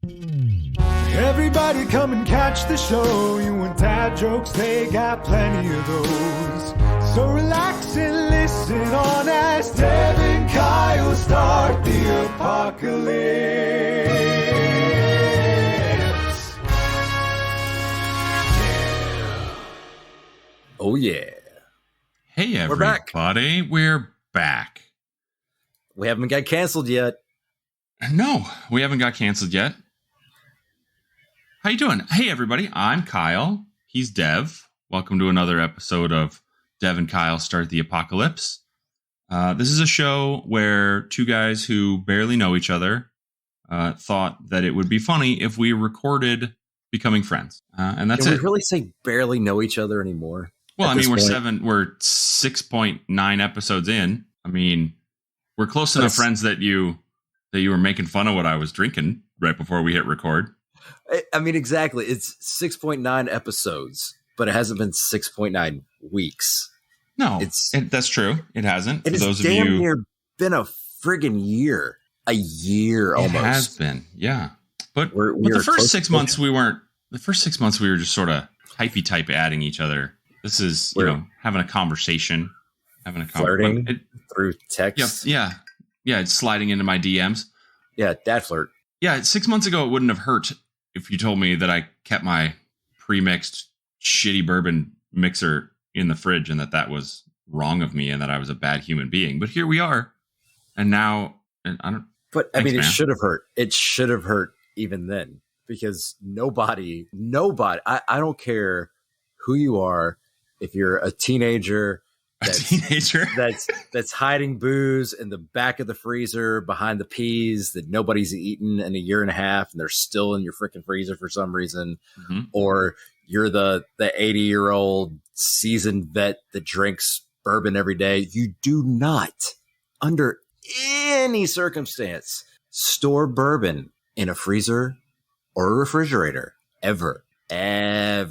Everybody come and catch the show. You want dad jokes, they got plenty of those. So relax and listen on as Dev and Kyle start the apocalypse. Oh yeah. Hey everybody, we're back. We haven't got canceled yet. No, we haven't got canceled yet. How you doing? Hey everybody, I'm Kyle. He's Dev. Welcome to another episode of Dev and Kyle Start the Apocalypse. This is a show where two guys who barely know each other thought that it would be funny if we recorded becoming friends. And that's Can it. we really say barely know each other anymore? Well, I mean, we're 6.9 episodes in. I mean, we're close enough friends that you were making fun of what I was drinking right before we hit record. I mean, exactly. It's 6.9 episodes, but it hasn't been 6.9 weeks. No, that's true. It hasn't. It has damn near been a friggin' year. A year almost. It has been, yeah. But the first 6 months we weren't. The first 6 months we were just sort of hypey type adding each other. This is, having a conversation, flirting through text. Yeah. It's sliding into my DMs. Yeah, Dad Flirt. Yeah, 6 months ago it wouldn't have hurt if you told me that I kept my pre-mixed shitty bourbon mixer in the fridge and that was wrong of me and that I was a bad human being. But here we are, and now I don't. But I mean, it should have hurt. It should have hurt even then because nobody. I don't care who you are. If you're a teenager that's hiding booze in the back of the freezer behind the peas that nobody's eaten in a year and a half and they're still in your freaking freezer for some reason, or you're the 80-year-old seasoned vet that drinks bourbon every day, you do not, under any circumstance, store bourbon in a freezer or a refrigerator ever. Now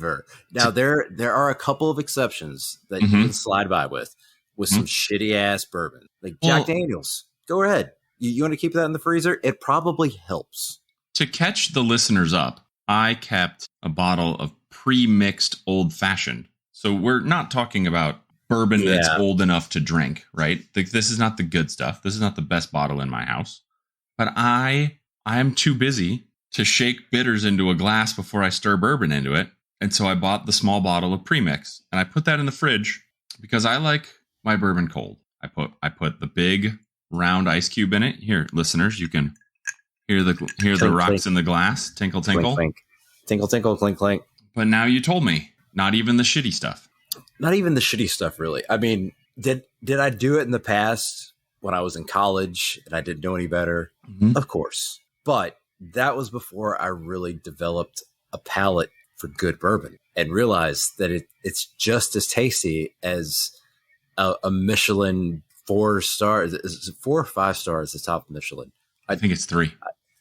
there are a couple of exceptions that you can slide by with some shitty ass bourbon, like Jack Daniels. Go ahead. You want to keep that in the freezer? It probably helps. To catch the listeners up, I kept a bottle of pre-mixed old fashioned. So we're not talking about bourbon that's old enough to drink, right? This is not the good stuff. This is not the best bottle in my house. But I am too busy to shake bitters into a glass before I stir bourbon into it. And so I bought the small bottle of premix and I put that in the fridge because I like my bourbon cold. I put the big round ice cube in it. Here, listeners, you can hear the rocks clink. In the glass. Tinkle, tinkle. Clink, clink. Tinkle, tinkle, clink, clink. But now you told me, not even the shitty stuff. Not even the shitty stuff, really. I mean, did I do it in the past when I was in college and I didn't know any better? Of course. But that was before I really developed a palate for good bourbon and realized that it's just as tasty as a Michelin 4 stars. Is it 4 or 5 stars at the top of Michelin? I think it's 3.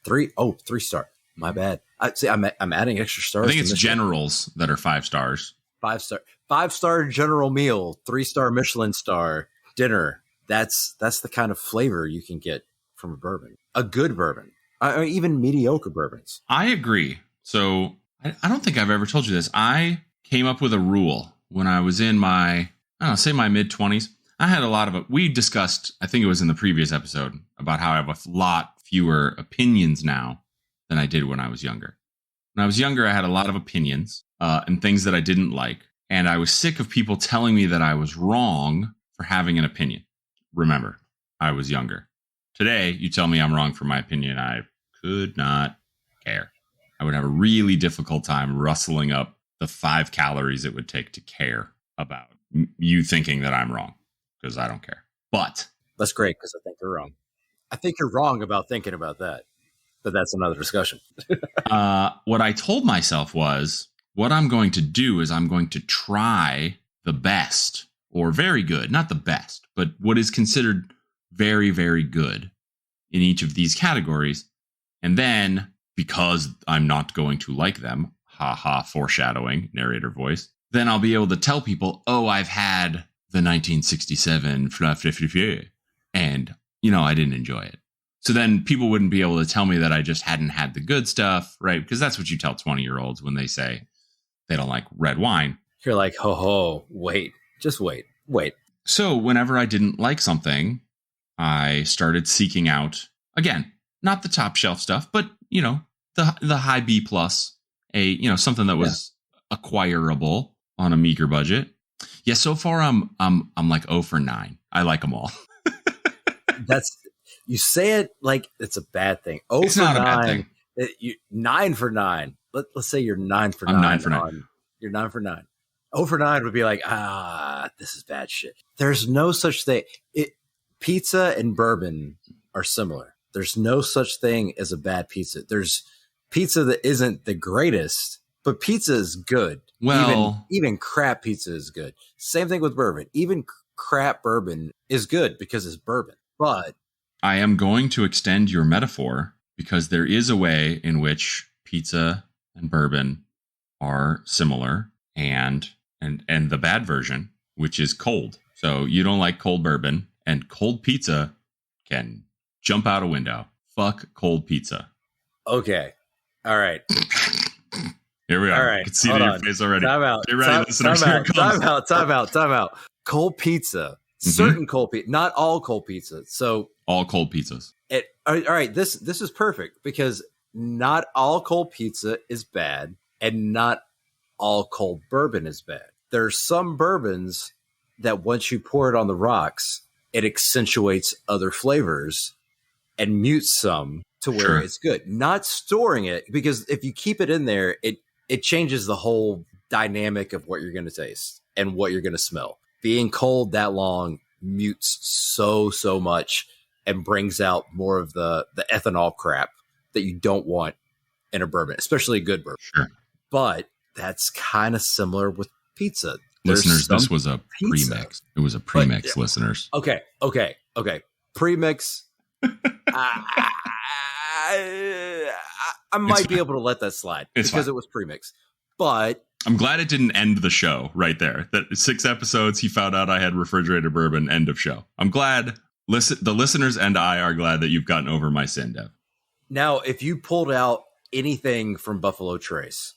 3? Oh, 3 star. My bad. I'm adding extra stars. I think it's Generals that are 5 stars. 5 star. 5-star general meal, 3-star Michelin star dinner. That's the kind of flavor you can get from a bourbon. A good bourbon. Or even mediocre bourbons. I agree. So I don't think I've ever told you this. I came up with a rule when I was in my mid-20s. I had a lot of it. We discussed, I think it was in the previous episode, about how I have a lot fewer opinions now than I did when I was younger. When I was younger, I had a lot of opinions and things that I didn't like. And I was sick of people telling me that I was wrong for having an opinion. Remember, I was younger. Today, you tell me I'm wrong for my opinion. I could not care. I would have a really difficult time rustling up the 5 calories it would take to care about you thinking that I'm wrong, because I don't care. But that's great, because I think you're wrong. I think you're wrong about thinking about that, but that's another discussion. What I told myself was, what I'm going to do is I'm going to try the best, or very good, not the best, but what is considered very, very good in each of these categories. And then, because I'm not going to like them, foreshadowing, narrator voice, then I'll be able to tell people, oh, I've had the 1967 Fluff, and, I didn't enjoy it. So then people wouldn't be able to tell me that I just hadn't had the good stuff, right? Because that's what you tell 20-year-olds when they say they don't like red wine. You're like, ho, wait, just wait. So whenever I didn't like something, I started seeking out, again, not the top shelf stuff, but, the high B plus, something that was acquirable on a meager budget. Yeah, so far I'm like 0 for 9. I like them all. You say it like it's a bad thing. It's not a bad thing. 9 for 9. Let's say you're 9 for 9. I'm 9 for 9. You're 9 for 9. 0 for 9 would be like, this is bad shit. There's no such thing. Pizza and bourbon are similar. There's no such thing as a bad pizza. There's pizza that isn't the greatest, but pizza is good. Well, even crap pizza is good. Same thing with bourbon. Even crap bourbon is good because it's bourbon. But I am going to extend your metaphor because there is a way in which pizza and bourbon are similar and the bad version, which is cold. So you don't like cold bourbon, and cold pizza can jump out a window. Fuck cold pizza. Okay. All right. Here we are. All right. I can see it in your face already. Time out. Get ready, listeners. Time out. Cold pizza. Certain cold pizza. Not all cold pizza. So all cold pizzas. All right. This is perfect because not all cold pizza is bad and not all cold bourbon is bad. There's some bourbons that once you pour it on the rocks, it accentuates other flavors and mutes some to where it's good. Not storing it, because if you keep it in there, it changes the whole dynamic of what you're going to taste and what you're going to smell. Being cold that long mutes so much and brings out more of the ethanol crap that you don't want in a bourbon, especially a good bourbon. Sure. But that's kind of similar with pizza. Listeners, this was a premix. It was a premix, listeners. Okay. Premix. I might be able to let that slide because it was premix. But I'm glad it didn't end the show right there. That 6 episodes, he found out I had refrigerated bourbon, end of show. I'm glad. The listeners and I are glad that you've gotten over my sin, Dev. Now, if you pulled out anything from Buffalo Trace,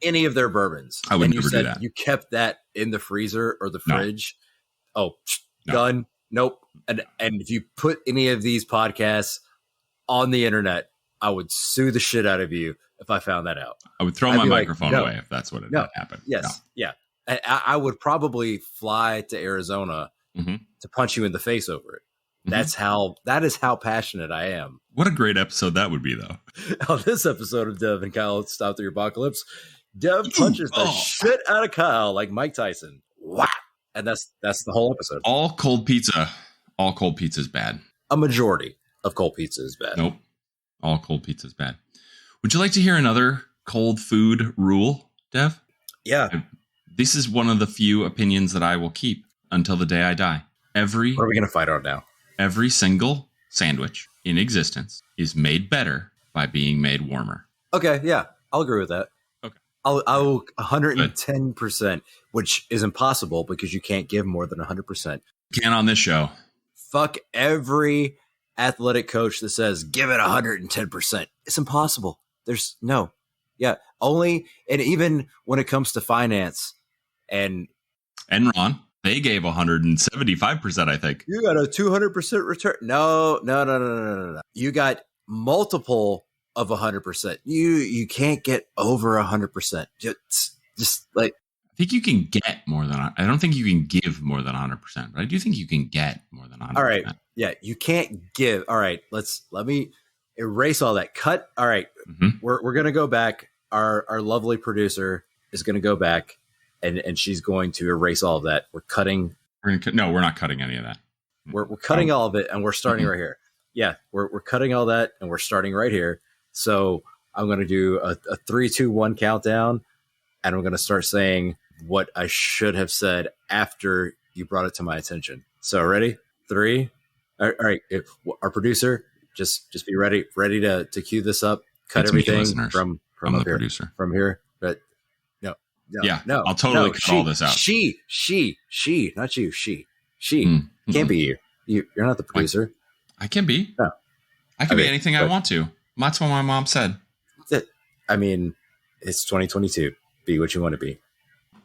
any of their bourbons, I would never do that. You kept that in the freezer or the fridge. No. Done. Nope. And if you put any of these podcasts on the internet, I would sue the shit out of you if I found that out. I would throw my microphone away if that's what happened. Yes. No. Yeah. I would probably fly to Arizona to punch you in the face over it. That is how passionate I am. What a great episode that would be, though. On this episode of Dev and Kyle Stop the Apocalypse, Dev punches the shit out of Kyle like Mike Tyson. Wow. And that's the whole episode. All cold pizza is bad. A majority of cold pizza is bad. Nope. All cold pizza is bad. Would you like to hear another cold food rule, Dev? Yeah. This is one of the few opinions that I will keep until the day I die. What are we going to fight on now? Every single sandwich in existence is made better by being made warmer. Okay, yeah. I'll agree with that. Okay. I'll 110%, which is impossible because you can't give more than 100%. Can't on this show. Fuck every athletic coach that says give it 110%. It's impossible. There's no. Yeah, only, and even when it comes to finance and Enron, they gave 175%, I think. You got a 200% return. No. You got multiple of 100%. You can't get over 100%. Just like, I think you can get more than, I don't think you can give more than 100%, but I do think you can get more than 100%. All right. Yeah, you can't give. All right, let me erase all that. Cut. All right. We're going to go back. Our lovely producer is going to go back and she's going to erase all of that. We're cutting. No, we're not cutting any of that. We're cutting all of it and we're starting right here. Yeah, we're cutting all that and we're starting right here. So I'm going to do a 3, 2, 1 countdown, and I'm going to start saying what I should have said after you brought it to my attention. So ready? 3. All right. Our producer, just be ready to cue this up. Cut everything from I'm up the here. Producer. From here. But no. I'll totally cut all this out. She, not you. She can't be you. You're not the producer. I can be. No. I can be anything I want to. That's what my mom said. I mean, it's 2022. Be what you want to be.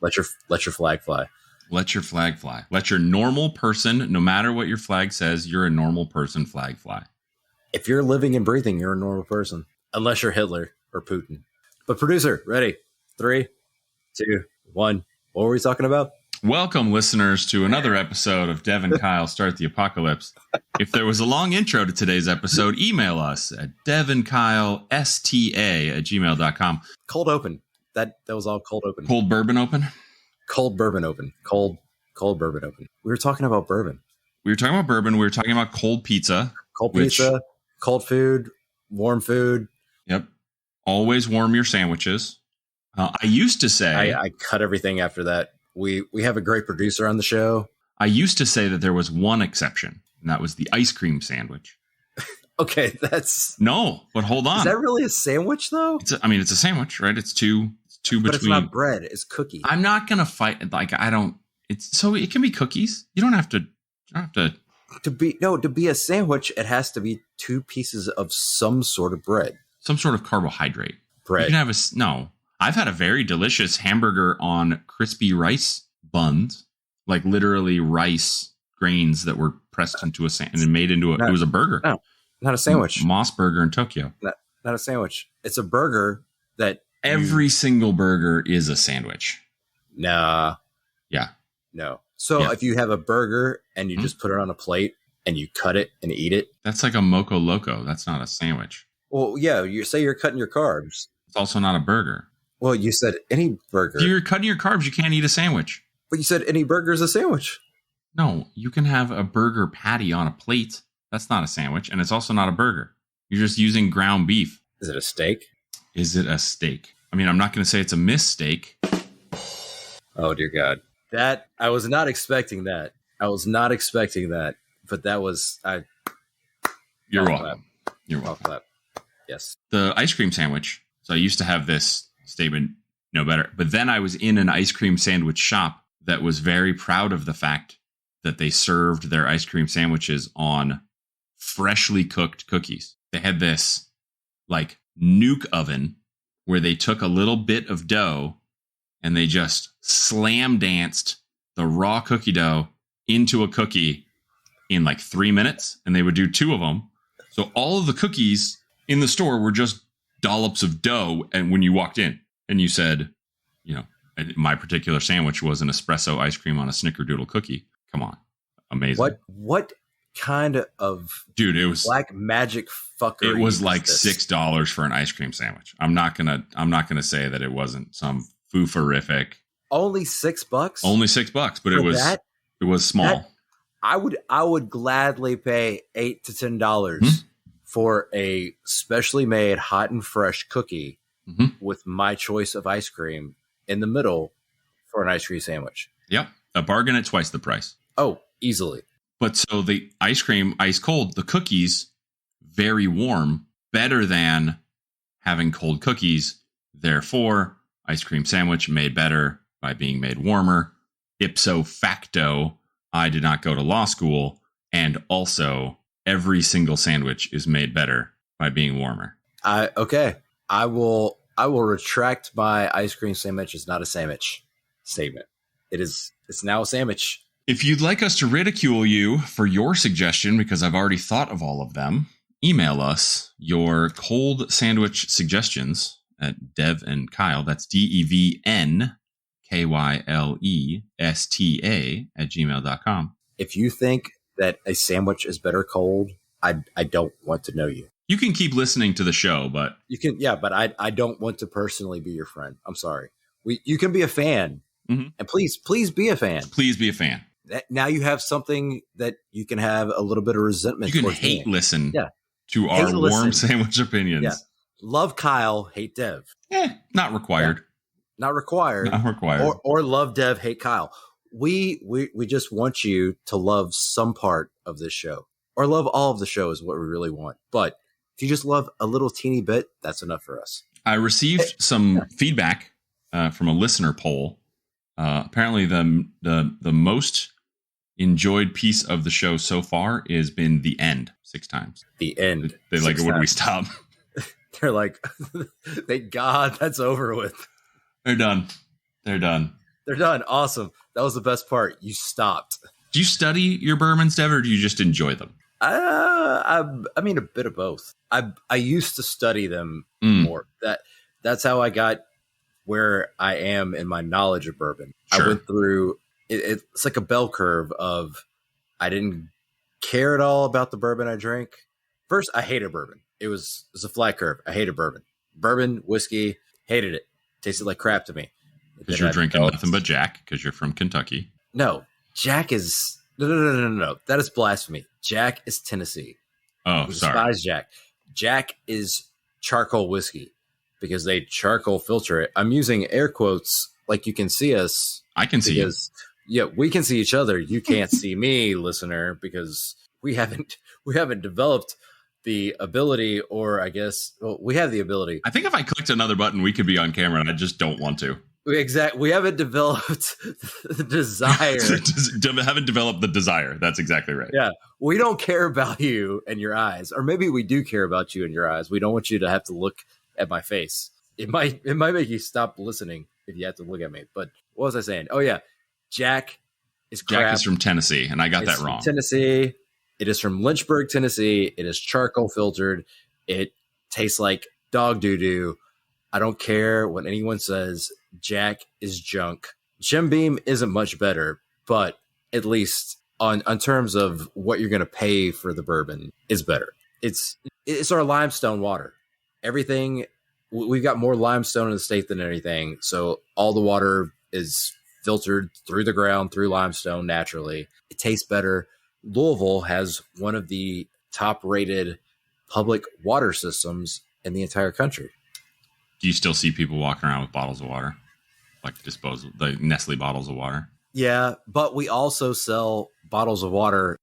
Let your flag fly. Let your flag fly. Let your normal person, no matter what your flag says, you're a normal person, flag fly. If you're living and breathing, you're a normal person. Unless you're Hitler or Putin. But producer, ready? 3, 2, 1. What were we talking about? Welcome, listeners, to another episode of Dev and Kyle Start the Apocalypse. If there was a long intro to today's episode, email us at devandkylesta@gmail.com. Cold open. That was all cold open. Cold bourbon open? Cold bourbon open. Cold bourbon open. We were talking about bourbon. We were talking about bourbon. We were talking about cold pizza. Cold pizza, cold food, warm food. Yep. Always warm your sandwiches. I used to say... I cut everything after that. We have a great producer on the show. I used to say that there was one exception, and that was the ice cream sandwich. Okay, that's... No, but hold on. Is that really a sandwich, though? It's a sandwich, right? It's two between... But it's not bread. It's cookie. I'm not going to fight... Like, I don't... So it can be cookies. You don't have to... To be a sandwich, it has to be 2 pieces of some sort of bread. Some sort of carbohydrate. Bread. You can have no. I've had a very delicious hamburger on crispy rice buns, like literally rice grains that were pressed into a sand and made into it was a burger. No, not a sandwich. Moss burger in Tokyo. Not a sandwich. It's a burger that every single burger is a sandwich. Nah. Yeah. No. So if you have a burger and you just put it on a plate and you cut it and eat it. That's like a Moco Loco. That's not a sandwich. Well, yeah, you say you're cutting your carbs. It's also not a burger. Well, you said any burger. If you're cutting your carbs, you can't eat a sandwich. But you said any burger is a sandwich. No, you can have a burger patty on a plate. That's not a sandwich. And it's also not a burger. You're just using ground beef. Is it a steak? Is it a steak? I mean, I'm not going to say it's a mistake. Oh, dear God. I was not expecting that. But that was... You're welcome. You're welcome. Yes. The ice cream sandwich. So I used to have this statement, no better. But then I was in an ice cream sandwich shop that was very proud of the fact that they served their ice cream sandwiches on freshly cooked cookies. They had this like nuke oven where they took a little bit of dough and they just slam danced the raw cookie dough into a cookie in like 3 minutes. And they would do 2 of them. So all of the cookies in the store were just dollops of dough. And when you walked in and you said, my particular sandwich was an espresso ice cream on a snickerdoodle cookie. Come on. Amazing. What kind of dude, it was black magic fucker. It was like $6 for an ice cream sandwich. I'm not gonna say that it wasn't some fooferific. Only $6? Only $6, but it was small. I would gladly pay $8 to $10 for a specially made hot and fresh cookie with my choice of ice cream in the middle for an ice cream sandwich. Yep. A bargain at twice the price. Oh, easily. But so the ice cream, ice cold, the cookies, very warm, better than having cold cookies. Therefore, ice cream sandwich made better by being made warmer. Ipso facto, I did not go to law school. And also, every single sandwich is made better by being warmer. Okay. I will retract my ice cream sandwich is not a sandwich statement. It's now a sandwich. If you'd like us to ridicule you for your suggestion, because I've already thought of all of them, email us your cold sandwich suggestions at Dev and Kyle. That's DEVNKYLESTA @gmail.com. If you think that a sandwich is better cold, I don't want to know you. You can keep listening to the show, but you can, but I don't want to personally be your friend. I'm sorry. You can be a fan, and please be a fan. Please be a fan. Now you have something that you can have a little bit of resentment. You can hate listen to our warm sandwich opinions. Yeah. Love Kyle, hate Dev. Not required. Not required. Not required. Or love Dev, hate Kyle. We just want you to love some part of this show, or love all of the show is what we really want. But if you just love a little teeny bit, that's enough for us. I received some feedback from a listener poll. Apparently, the most enjoyed piece of the show so far has been the end 6 times. The end. They like, when do we stop? They're like, thank God that's over with. They're done. They're done. They're done. Awesome. That was the best part. You stopped. Do you study your bourbons, Dev, or do you just enjoy them? I mean, a bit of both. I used to study them more. That's how I got where I am in my knowledge of bourbon. Sure. I went through it's like a bell curve of I didn't care at all about the bourbon I drank. First, I hated bourbon. It was a flat curve. I hated bourbon. Bourbon, whiskey, hated it. Tasted like crap to me. Because you're drinking nothing but Jack, because you're from Kentucky. No, Jack is... No. That is blasphemy. Jack is Tennessee. Oh, sorry. Despise Jack. Jack is charcoal whiskey because they charcoal filter it. I'm using air quotes like you can see us. I can see you. Yeah, we can see each other. You can't see me, listener, because we haven't developed the ability, or I guess, well, we have the ability. I think if I clicked another button, we could be on camera, and I just don't want to. Exactly. We haven't developed the desire. Haven't developed the desire. That's exactly right. Yeah. We don't care about you and your eyes. Or maybe we do care about you and your eyes. We don't want you to have to look at my face. It might make you stop listening if you have to look at me. But what was I saying? Oh, yeah. Jack is crap. Jack is from Tennessee, and I got that wrong. Tennessee. It is from Lynchburg, Tennessee. It is charcoal filtered. It tastes like dog doo-doo. I don't care what anyone says. Jack is junk. Jim Beam isn't much better, but at least on terms of what you're going to pay for the bourbon is better. It's our limestone water. Everything, we've got more limestone in the state than anything. So all the water is filtered through the ground, through limestone naturally. It tastes better. Louisville has one of the top rated public water systems in the entire country. Do you still see people walking around with bottles of water? Like disposal, the Nestle bottles of water? Yeah, but we also sell bottles of water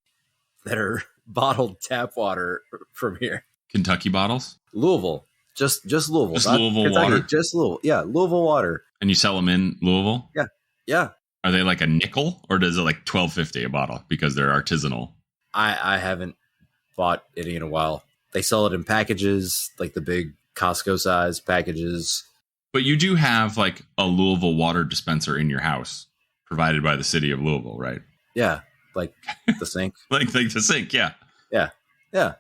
that are bottled tap water from here. Kentucky bottles? Louisville. Just Louisville. Just Louisville Kentucky, water? Just Louisville. Yeah, Louisville water. And you sell them in Louisville? Yeah. Are they like a nickel, or does it like $12.50 a bottle because they're artisanal? I haven't bought any in a while. They sell it in packages, like the big Costco size packages. But you do have like a Louisville water dispenser in your house provided by the city of Louisville, right? Yeah, like the sink. like the sink, yeah. Yeah.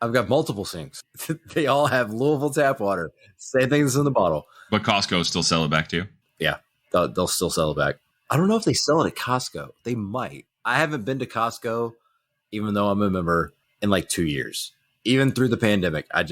I've got multiple sinks. They all have Louisville tap water. Same things in the bottle. But Costco still sell it back to you? Yeah, they'll still sell it back. I don't know if they sell it at Costco. They might. I haven't been to Costco, even though I'm a member, in like 2 years. Even through the pandemic, I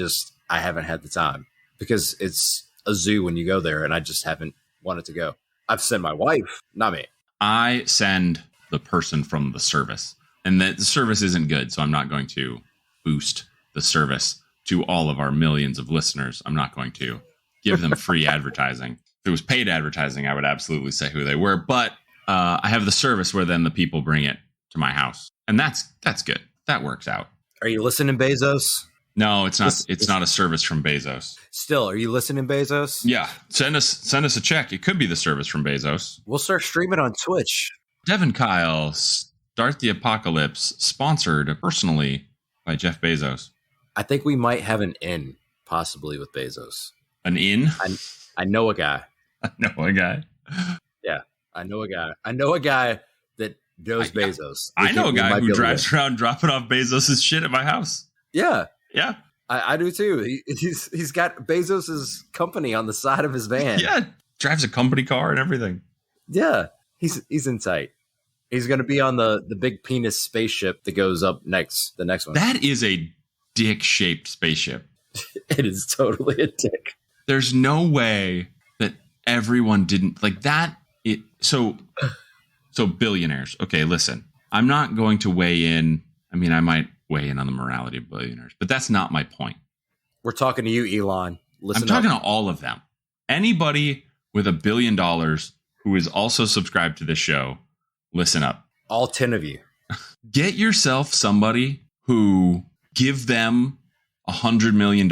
haven't had the time because it's a zoo when you go there, and I just haven't wanted to go. I've sent my wife, not me. I send the person from the service, and the service isn't good, so I'm not going to boost the service to all of our millions of listeners. I'm not going to give them free advertising. If it was paid advertising, I would absolutely say who they were, but I have the service where then the people bring it to my house, and that's good. That works out. Are you listening, Bezos? No, it's not. It's not a service from Bezos. Still, are you listening, Bezos? Yeah, send us a check. It could be the service from Bezos. We'll start streaming on Twitch. Devin Kyle, Start the Apocalypse, sponsored personally by Jeff Bezos. I think we might have an in, possibly with Bezos. An in? I know a guy. I know a guy. Yeah, I know a guy. I know a guy that knows Bezos. I know a guy who drives around dropping off Bezos' shit at my house. Yeah. Yeah. I do too. He's got Bezos's company on the side of his van. Yeah. Drives a company car and everything. Yeah. He's in sight. He's going to be on the big penis spaceship that goes up next. The next one. That is a dick-shaped spaceship. It is totally a dick. There's no way that everyone didn't like that. So billionaires. Okay, listen. I'm not going to weigh in. I mean, I might weigh in on the morality of billionaires, but that's not my point. We're talking to you, Elon. I'm talking to all of them. Anybody with $1 billion who is also subscribed to this show, listen up. All 10 of you. Get yourself somebody who give them $100 million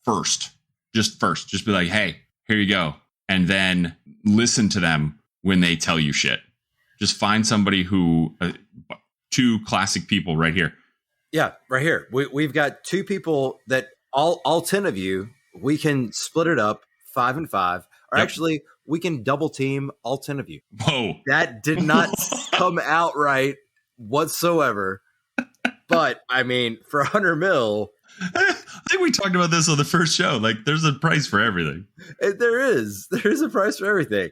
first. Just be like, hey, here you go. And then listen to them when they tell you shit. Just find somebody who, two classic people right here. Yeah, right here. We've got two people that all 10 of you, we can split it up 5 and 5. Or actually, we can double team all 10 of you. Whoa. That did not come out right whatsoever. But I mean, for 100 mil, I think we talked about this on the first show. Like, there's a price for everything. There is a price for everything.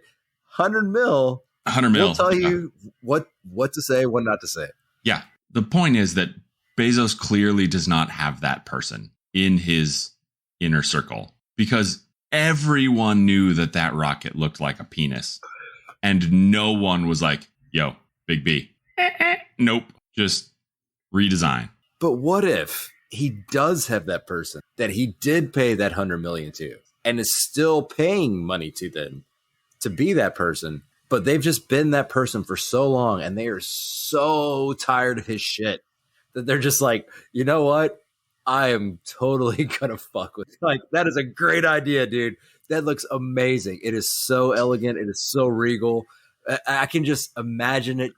100 mil. 100 mil. We'll tell you what to say, what not to say. Yeah. The point is that Bezos clearly does not have that person in his inner circle, because everyone knew that rocket looked like a penis, and no one was like, yo, Big B. Nope. Just redesign. But what if he does have that person that he did pay that 100 million to, and is still paying money to them to be that person, but they've just been that person for so long, and they are so tired of his shit that they're just like, you know what? I am totally gonna fuck with. Like, that is a great idea, dude. That looks amazing. It is so elegant. It is so regal. I can just imagine it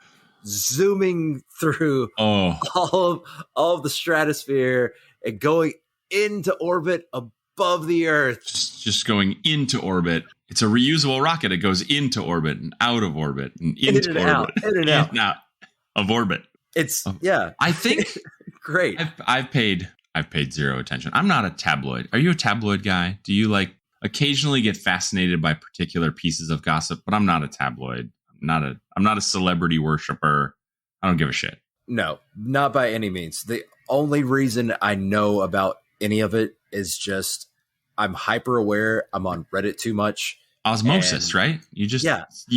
zooming through all of the stratosphere and going into orbit above the Earth. Just going into orbit. It's a reusable rocket. It goes into orbit and out of orbit and into orbit. In and out of orbit. It's I think great. I've paid zero attention. I'm not a tabloid. Are you a tabloid guy? Do you like occasionally get fascinated by particular pieces of gossip? But I'm not a tabloid. I'm not a celebrity worshiper. I don't give a shit. No, not by any means. The only reason I know about any of it is just I'm hyper aware. I'm on Reddit too much. Osmosis, right? You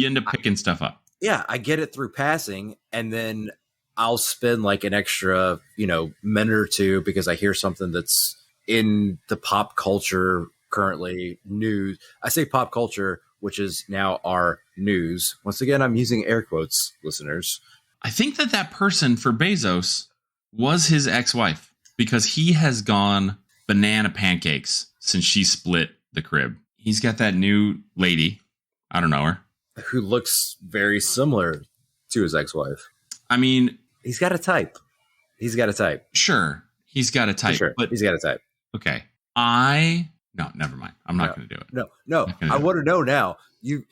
end up picking stuff up. Yeah, I get it through passing, and then I'll spend like an extra, minute or two because I hear something that's in the pop culture currently news. I say pop culture, which is now our news. Once again, I'm using air quotes, listeners. I think that person for Bezos was his ex-wife, because he has gone banana pancakes since she split the crib. He's got that new lady. I don't know her. Who looks very similar to his ex-wife. I mean, he's got a type. Sure. He's got a type. Sure. But he's got a type. Okay. No, never mind. I'm not going to do it. No. I want to know now. You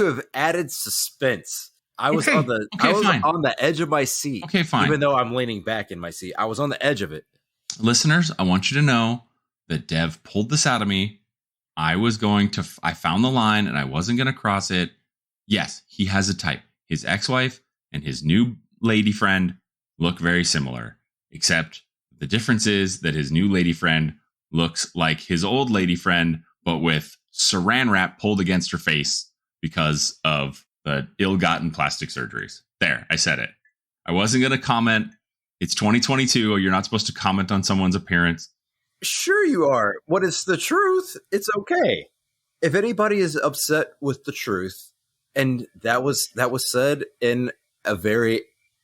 have added suspense. I was on the edge of my seat. Okay, fine. Even though I'm leaning back in my seat, I was on the edge of it. Listeners, I want you to know that Dev pulled this out of me. I found the line and I wasn't going to cross it. Yes, he has a type. His ex-wife and his new lady friend look very similar, except the difference is that his new lady friend looks like his old lady friend, but with saran wrap pulled against her face because of the ill-gotten plastic surgeries. There, I said it. I wasn't going to comment. It's 2022. You're not supposed to comment on someone's appearance. Sure you are. What is the truth? It's okay. If anybody is upset with the truth, and that was said in a very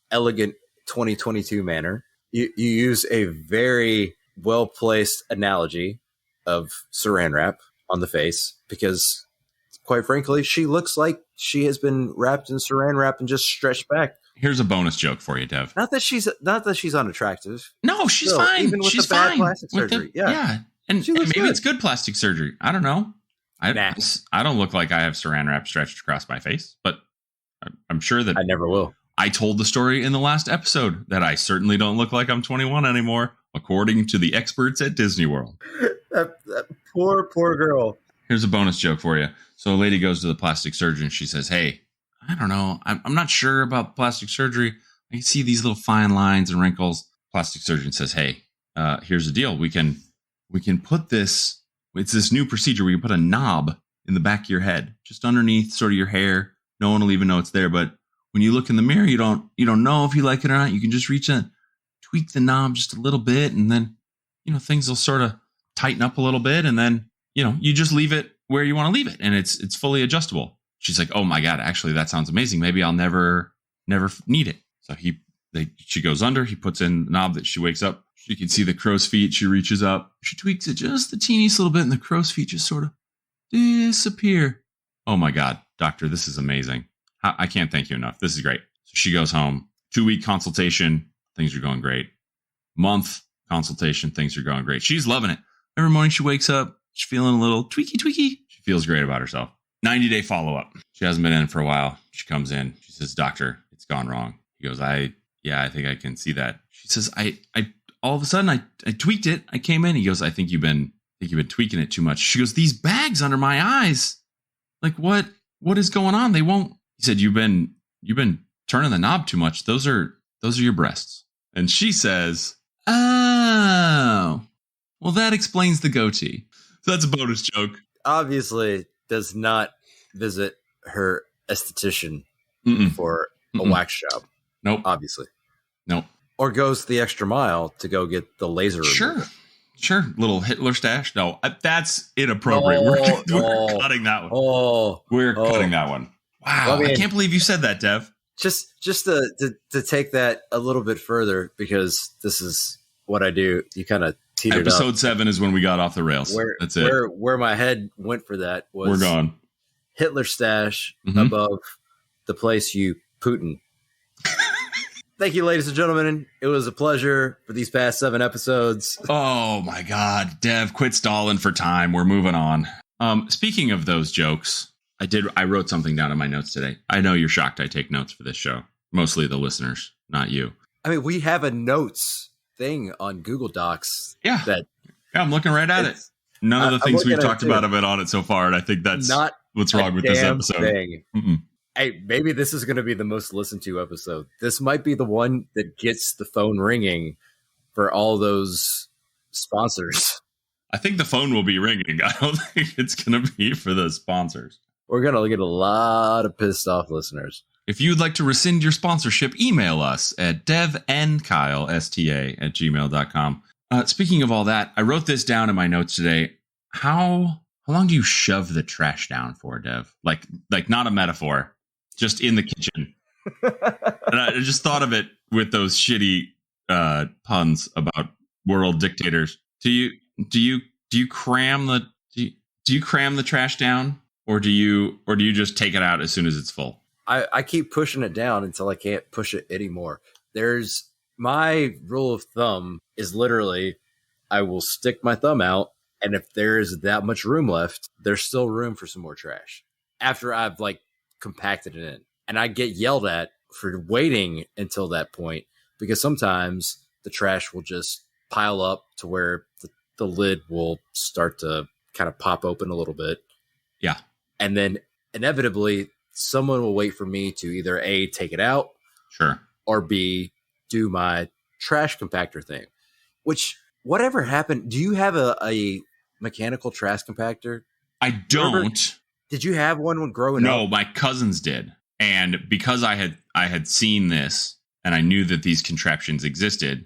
elegant 2022 manner, you use a very well-placed analogy of saran wrap on the face, because quite frankly, she looks like she has been wrapped in saran wrap and just stretched back. Here's a bonus joke for you, Dev. Not that she's unattractive. No, she's fine. Even with she's the bad fine. plastic surgery. Yeah. And maybe it's good plastic surgery. I don't know. I don't look like I have saran wrap stretched across my face, but I'm sure that I never will. I told the story in the last episode that I certainly don't look like I'm 21 anymore, according to the experts at Disney World. that poor girl. Here's a bonus joke for you. So a lady goes to the plastic surgeon. She says, hey, I don't know. I'm not sure about plastic surgery. I can see these little fine lines and wrinkles. Plastic surgeon says, hey, here's the deal. We can put this, it's this new procedure. We can put a knob in the back of your head, just underneath sort of your hair. No one will even know it's there. But when you look in the mirror, you don't know if you like it or not. You can just reach in, tweak the knob just a little bit, and then, things will sort of tighten up a little bit. And then, you just leave it where you want to leave it. And it's fully adjustable. She's like, oh my God, actually, that sounds amazing. Maybe I'll never need it. So she goes under, he puts in the knob that she wakes up. She can see the crow's feet. She reaches up. She tweaks it just the teeniest little bit, and the crow's feet just sort of disappear. Oh my God, doctor, this is amazing. I can't thank you enough. This is great. So she goes home. 2-week consultation. Things are going great. Month consultation. Things are going great. She's loving it. Every morning she wakes up. She's feeling a little tweaky. She feels great about herself. 90-day follow-up. She hasn't been in for a while. She comes in. She says, "Doctor, it's gone wrong." He goes, I think I can see that. She says, I all of a sudden I tweaked it. I came in. He goes, I think you've been tweaking it too much. She goes, "These bags under my eyes. Like what is going on? They won't." He said, You've been turning the knob too much. Those are your breasts." And she says, "Oh, well, that explains the goatee." So that's a bonus joke. Obviously does not visit her esthetician for a wax job. Nope. Obviously. Nope. Or goes the extra mile to go get the laser removal. Sure. Little Hitler stash. No, that's inappropriate. We're cutting that one. We're cutting that one. Wow. Well, I can't believe you said that, Dev. Just to take that a little bit further, because this is what I do. You kind of teetered up. Episode 7 is when we got off the rails. That's it. Where my head went for that was we're gone. Hitler stash above the place you Putin. Thank you, ladies and gentlemen. It was a pleasure for these past 7 episodes. Oh my God, Dev, quit stalling for time. We're moving on. Speaking of those jokes, I wrote something down in my notes today. I know you're shocked I take notes for this show. Mostly the listeners, not you. I mean, we have a notes thing on Google Docs. Yeah. I'm looking right at it. None of the things we've talked about have been on it so far, and I think that's not what's wrong with this episode. Hey, maybe this is going to be the most listened to episode. This might be the one that gets the phone ringing for all those sponsors. I think the phone will be ringing. I don't think it's going to be for the sponsors. We're going to get a lot of pissed off listeners. If you'd like to rescind your sponsorship, email us at devandkylesta@gmail.com. Speaking of all that, I wrote this down in my notes today. How long do you shove the trash down for, Dev? Like not a metaphor, just in the kitchen. And I just thought of it with those shitty puns about world dictators. Do you cram the trash down, or do you just take it out as soon as it's full? I keep pushing it down until I can't push it anymore. There's my rule of thumb is literally I will stick my thumb out, and if there's that much room left, there's still room for some more trash after I've compacted it in. And I get yelled at for waiting until that point, because sometimes the trash will just pile up to where the lid will start to kind of pop open a little bit. Yeah. And then inevitably someone will wait for me to either A, take it out, sure, or B, do my trash compactor thing. Which, whatever happened, do you have a mechanical trash compactor? I don't. Did you have one when growing up? No, my cousins did. And because I had seen this and I knew that these contraptions existed,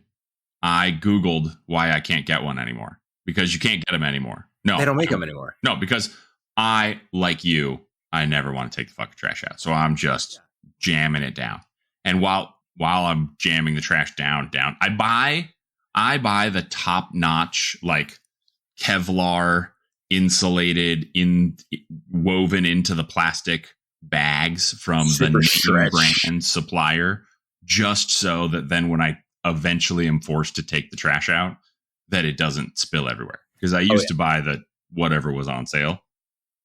I Googled why I can't get one anymore. Because you can't get them anymore. No, they don't make them anymore. No, because I, like you, I never want to take the fucking trash out. So I'm just jamming it down. And while I'm jamming the trash down, I buy the top-notch, Kevlar insulated woven into the plastic bags from the name brand supplier, just so that then when I eventually am forced to take the trash out, that it doesn't spill everywhere. Because I used to buy the whatever was on sale,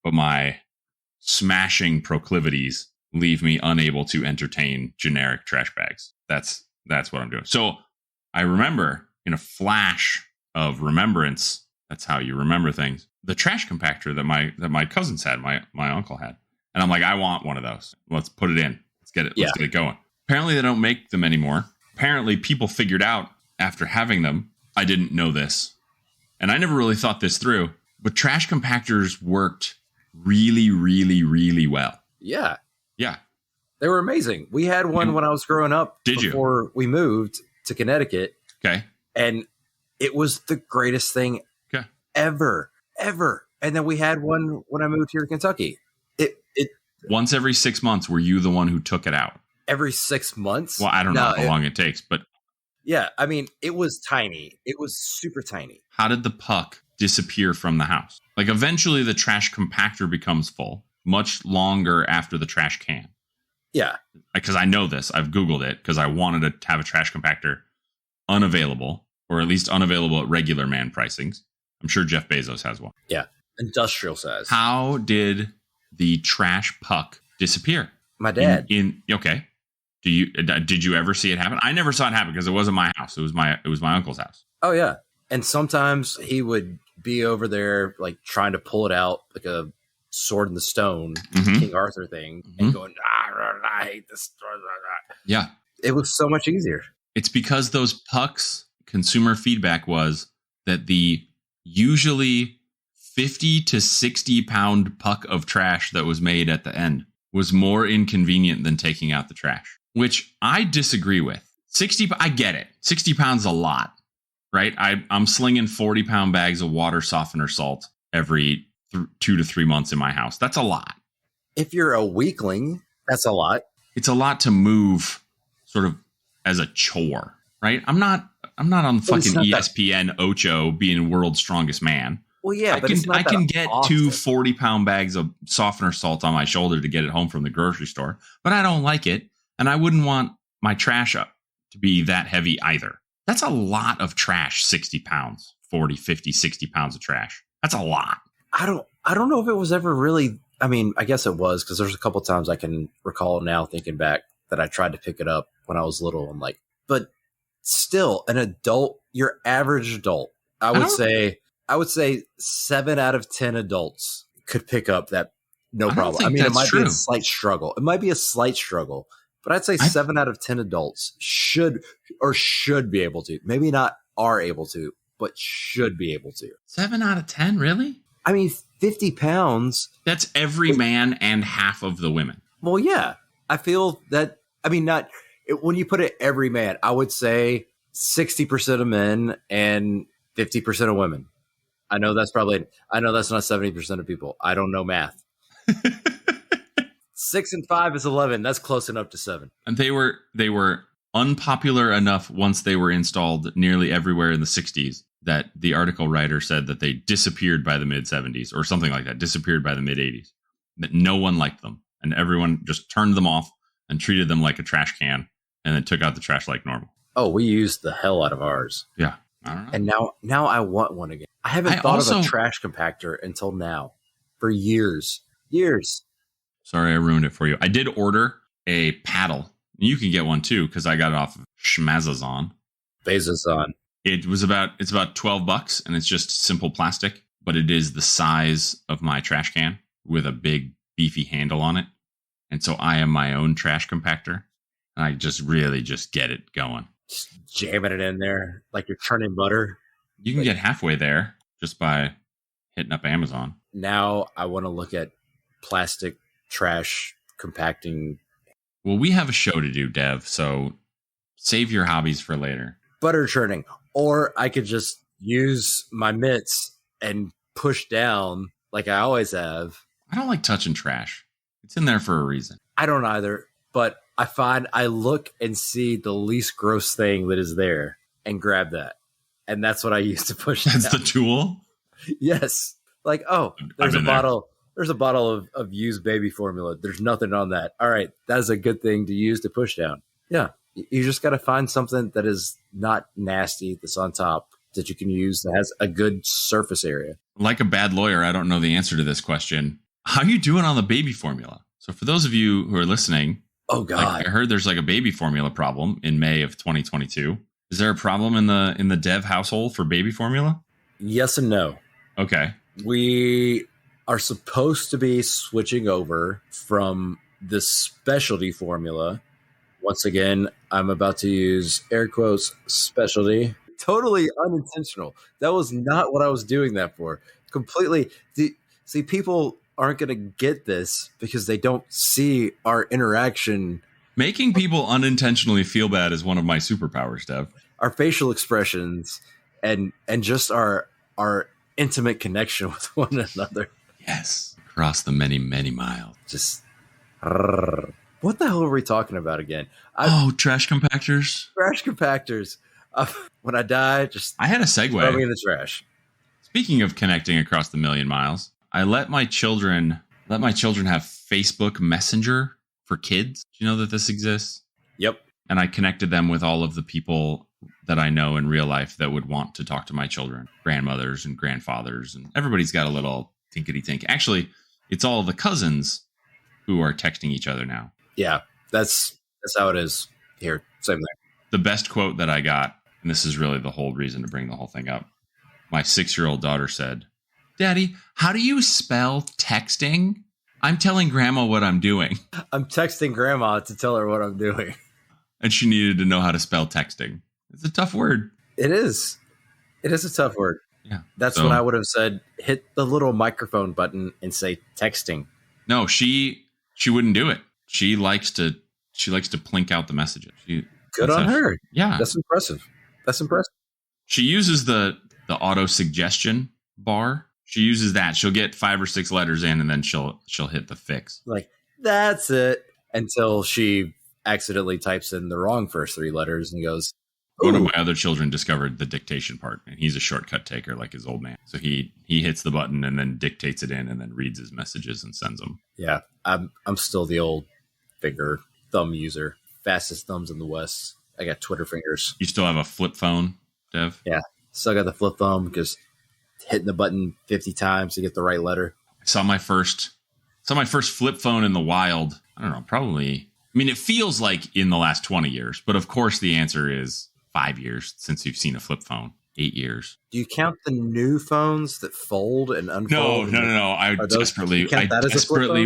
but my smashing proclivities leave me unable to entertain generic trash bags. That's what I'm doing. So I remember, in a flash of remembrance, that's how you remember things, the trash compactor that my cousins had, my uncle had. And I'm like, I want one of those. Let's put it in. Let's get it going. Apparently they don't make them anymore. Apparently people figured out after having them, I didn't know this, and I never really thought this through, but trash compactors worked really, really, really well. Yeah. Yeah. They were amazing. We had one when I was growing up. Before we moved to Connecticut. Okay. And it was the greatest thing ever. And then we had one when I moved here to Kentucky. It once every 6 months, were you the one who took it out? Every 6 months? Well, I don't know how long it takes, but yeah, I mean, it was tiny. It was super tiny. How did the puck disappear from the house? Eventually the trash compactor becomes full, much longer after the trash can. Yeah. Because I know this. I've Googled it because I wanted to have a trash compactor unavailable, or at least unavailable at regular man pricings. I'm sure Jeff Bezos has one. Yeah. Industrial size. How did the trash puck disappear? My dad. Okay. Did you ever see it happen? I never saw it happen because it wasn't my house. It was my uncle's house. Oh yeah. And sometimes he would be over there like trying to pull it out like a sword in the stone, King Arthur thing, and going, I hate this. Yeah. It was so much easier. It's because those pucks, consumer feedback was that the usually 50 to 60 pound puck of trash that was made at the end was more inconvenient than taking out the trash, which I disagree with. I get it. 60 pounds is a lot, right? I'm slinging 40-pound bags of water softener salt every 2 to 3 months in my house. That's a lot. If you're a weakling, that's a lot. It's a lot to move sort of as a chore, right? I'm not on fucking ESPN Ocho being world's strongest man. Well, yeah, I can get often. 2 40-pound bags of softener salt on my shoulder to get it home from the grocery store, but I don't like it. And I wouldn't want my trash up to be that heavy either. That's a lot of trash, 60 pounds, 40, 50, 60 pounds of trash. That's a lot. I don't know if it was ever really, I mean, I guess it was because there's a couple times I can recall now thinking back that I tried to pick it up when I was little and like, but still an adult, your average adult, I would say 7 out of 10 adults could pick up that no problem. I mean, it might be a slight struggle. It might be a slight struggle, but I'd say 7 out of 10 adults should be able to. Maybe not are able to, but should be able to. 7 out of 10, really? I mean, 50 pounds. That's every man and half of the women. Well, yeah. I feel that, I mean, when you put it every man, I would say 60% of men and 50% of women. I know that's not 70% of people. I don't know math. 6 and 5 is 11. That's close enough to 7. And they were unpopular enough once they were installed nearly everywhere in the 60s that the article writer said that they disappeared by the mid 70s or something like that, disappeared by the mid 80s, that no one liked them and everyone just turned them off and treated them like a trash can and then took out the trash like normal. Oh, we used the hell out of ours. Yeah. I don't know. And now I want one again. I haven't thought of a trash compactor until now for years. Sorry, I ruined it for you. I did order a paddle. You can get one too because I got it off of Schmazazon. Bezos19. It's about $12 and it's just simple plastic, but it is the size of my trash can with a big beefy handle on it. And so I am my own trash compactor and I just really just get it going. Just jamming it in there like you're churning butter. You can get halfway there just by hitting up Amazon. Now I want to look at plastic trash compacting. Well, we have a show to do, Dev, so save your hobbies for later. Butter churning. Or I could just use my mitts and push down like I always have. I don't like touching trash. It's in there for a reason. I don't either, but I look and see the least gross thing that is there and grab that. And that's what I use to push down. That's the tool? Yes. Like, oh, there's a bottle. There's a bottle of used baby formula. There's nothing on that. All right. That is a good thing to use to push down. Yeah. You just got to find something that is not nasty that's on top that you can use that has a good surface area. Like a bad lawyer, I don't know the answer to this question. How are you doing on the baby formula? So for those of you who are listening, oh God, like I heard there's like a baby formula problem in May of 2022. Is there a problem in the Dev household for baby formula? Yes and no. Okay. We are supposed to be switching over from the specialty formula. Once again, I'm about to use air quotes specialty. Totally unintentional. That was not what I was doing that for. Completely. See, people aren't going to get this because they don't see our interaction. Making people unintentionally feel bad is one of my superpowers, Dev. Our facial expressions and just our intimate connection with one another. Yes. Across the many, many miles. Just... What the hell are we talking about again? Trash compactors. Trash compactors. When I die, I had a segue. Throw me in the trash. Speaking of connecting across the million miles, I let my children have Facebook Messenger for kids. Do you know that this exists? Yep. And I connected them with all of the people that I know in real life that would want to talk to my children, grandmothers and grandfathers, and everybody's got a little tinkety tink. Actually, it's all the cousins who are texting each other now. Yeah, that's how it is here. Same thing. The best quote that I got, and this is really the whole reason to bring the whole thing up. My 6-year-old daughter said, "Daddy, how do you spell texting? I'm telling Grandma what I'm doing." I'm texting Grandma to tell her what I'm doing. And she needed to know how to spell texting. It's a tough word. It is. It is a tough word. Yeah. That's when I would have said, hit the little microphone button and say texting. No, she wouldn't do it. She likes to plink out the messages. Good on her. Yeah. That's impressive. She uses the auto suggestion bar. She uses that. She'll get 5 or 6 letters in, and then she'll hit the fix. Like, that's it. Until she accidentally types in the wrong first 3 letters and goes, ooh. One of my other children discovered the dictation part, and he's a shortcut taker like his old man. So he hits the button and then dictates it in and then reads his messages and sends them. Yeah, I'm still the old finger thumb user. Fastest thumbs in the West. I got Twitter fingers. You still have a flip phone, Dev? Yeah, still got the flip thumb because hitting the button 50 times to get the right letter. I saw my first flip phone in the wild. I don't know, probably. I mean, it feels like in the last 20 years, but of course the answer is 5 years since you've seen a flip phone. 8 years. Do you count the new phones that fold and unfold? No. I desperately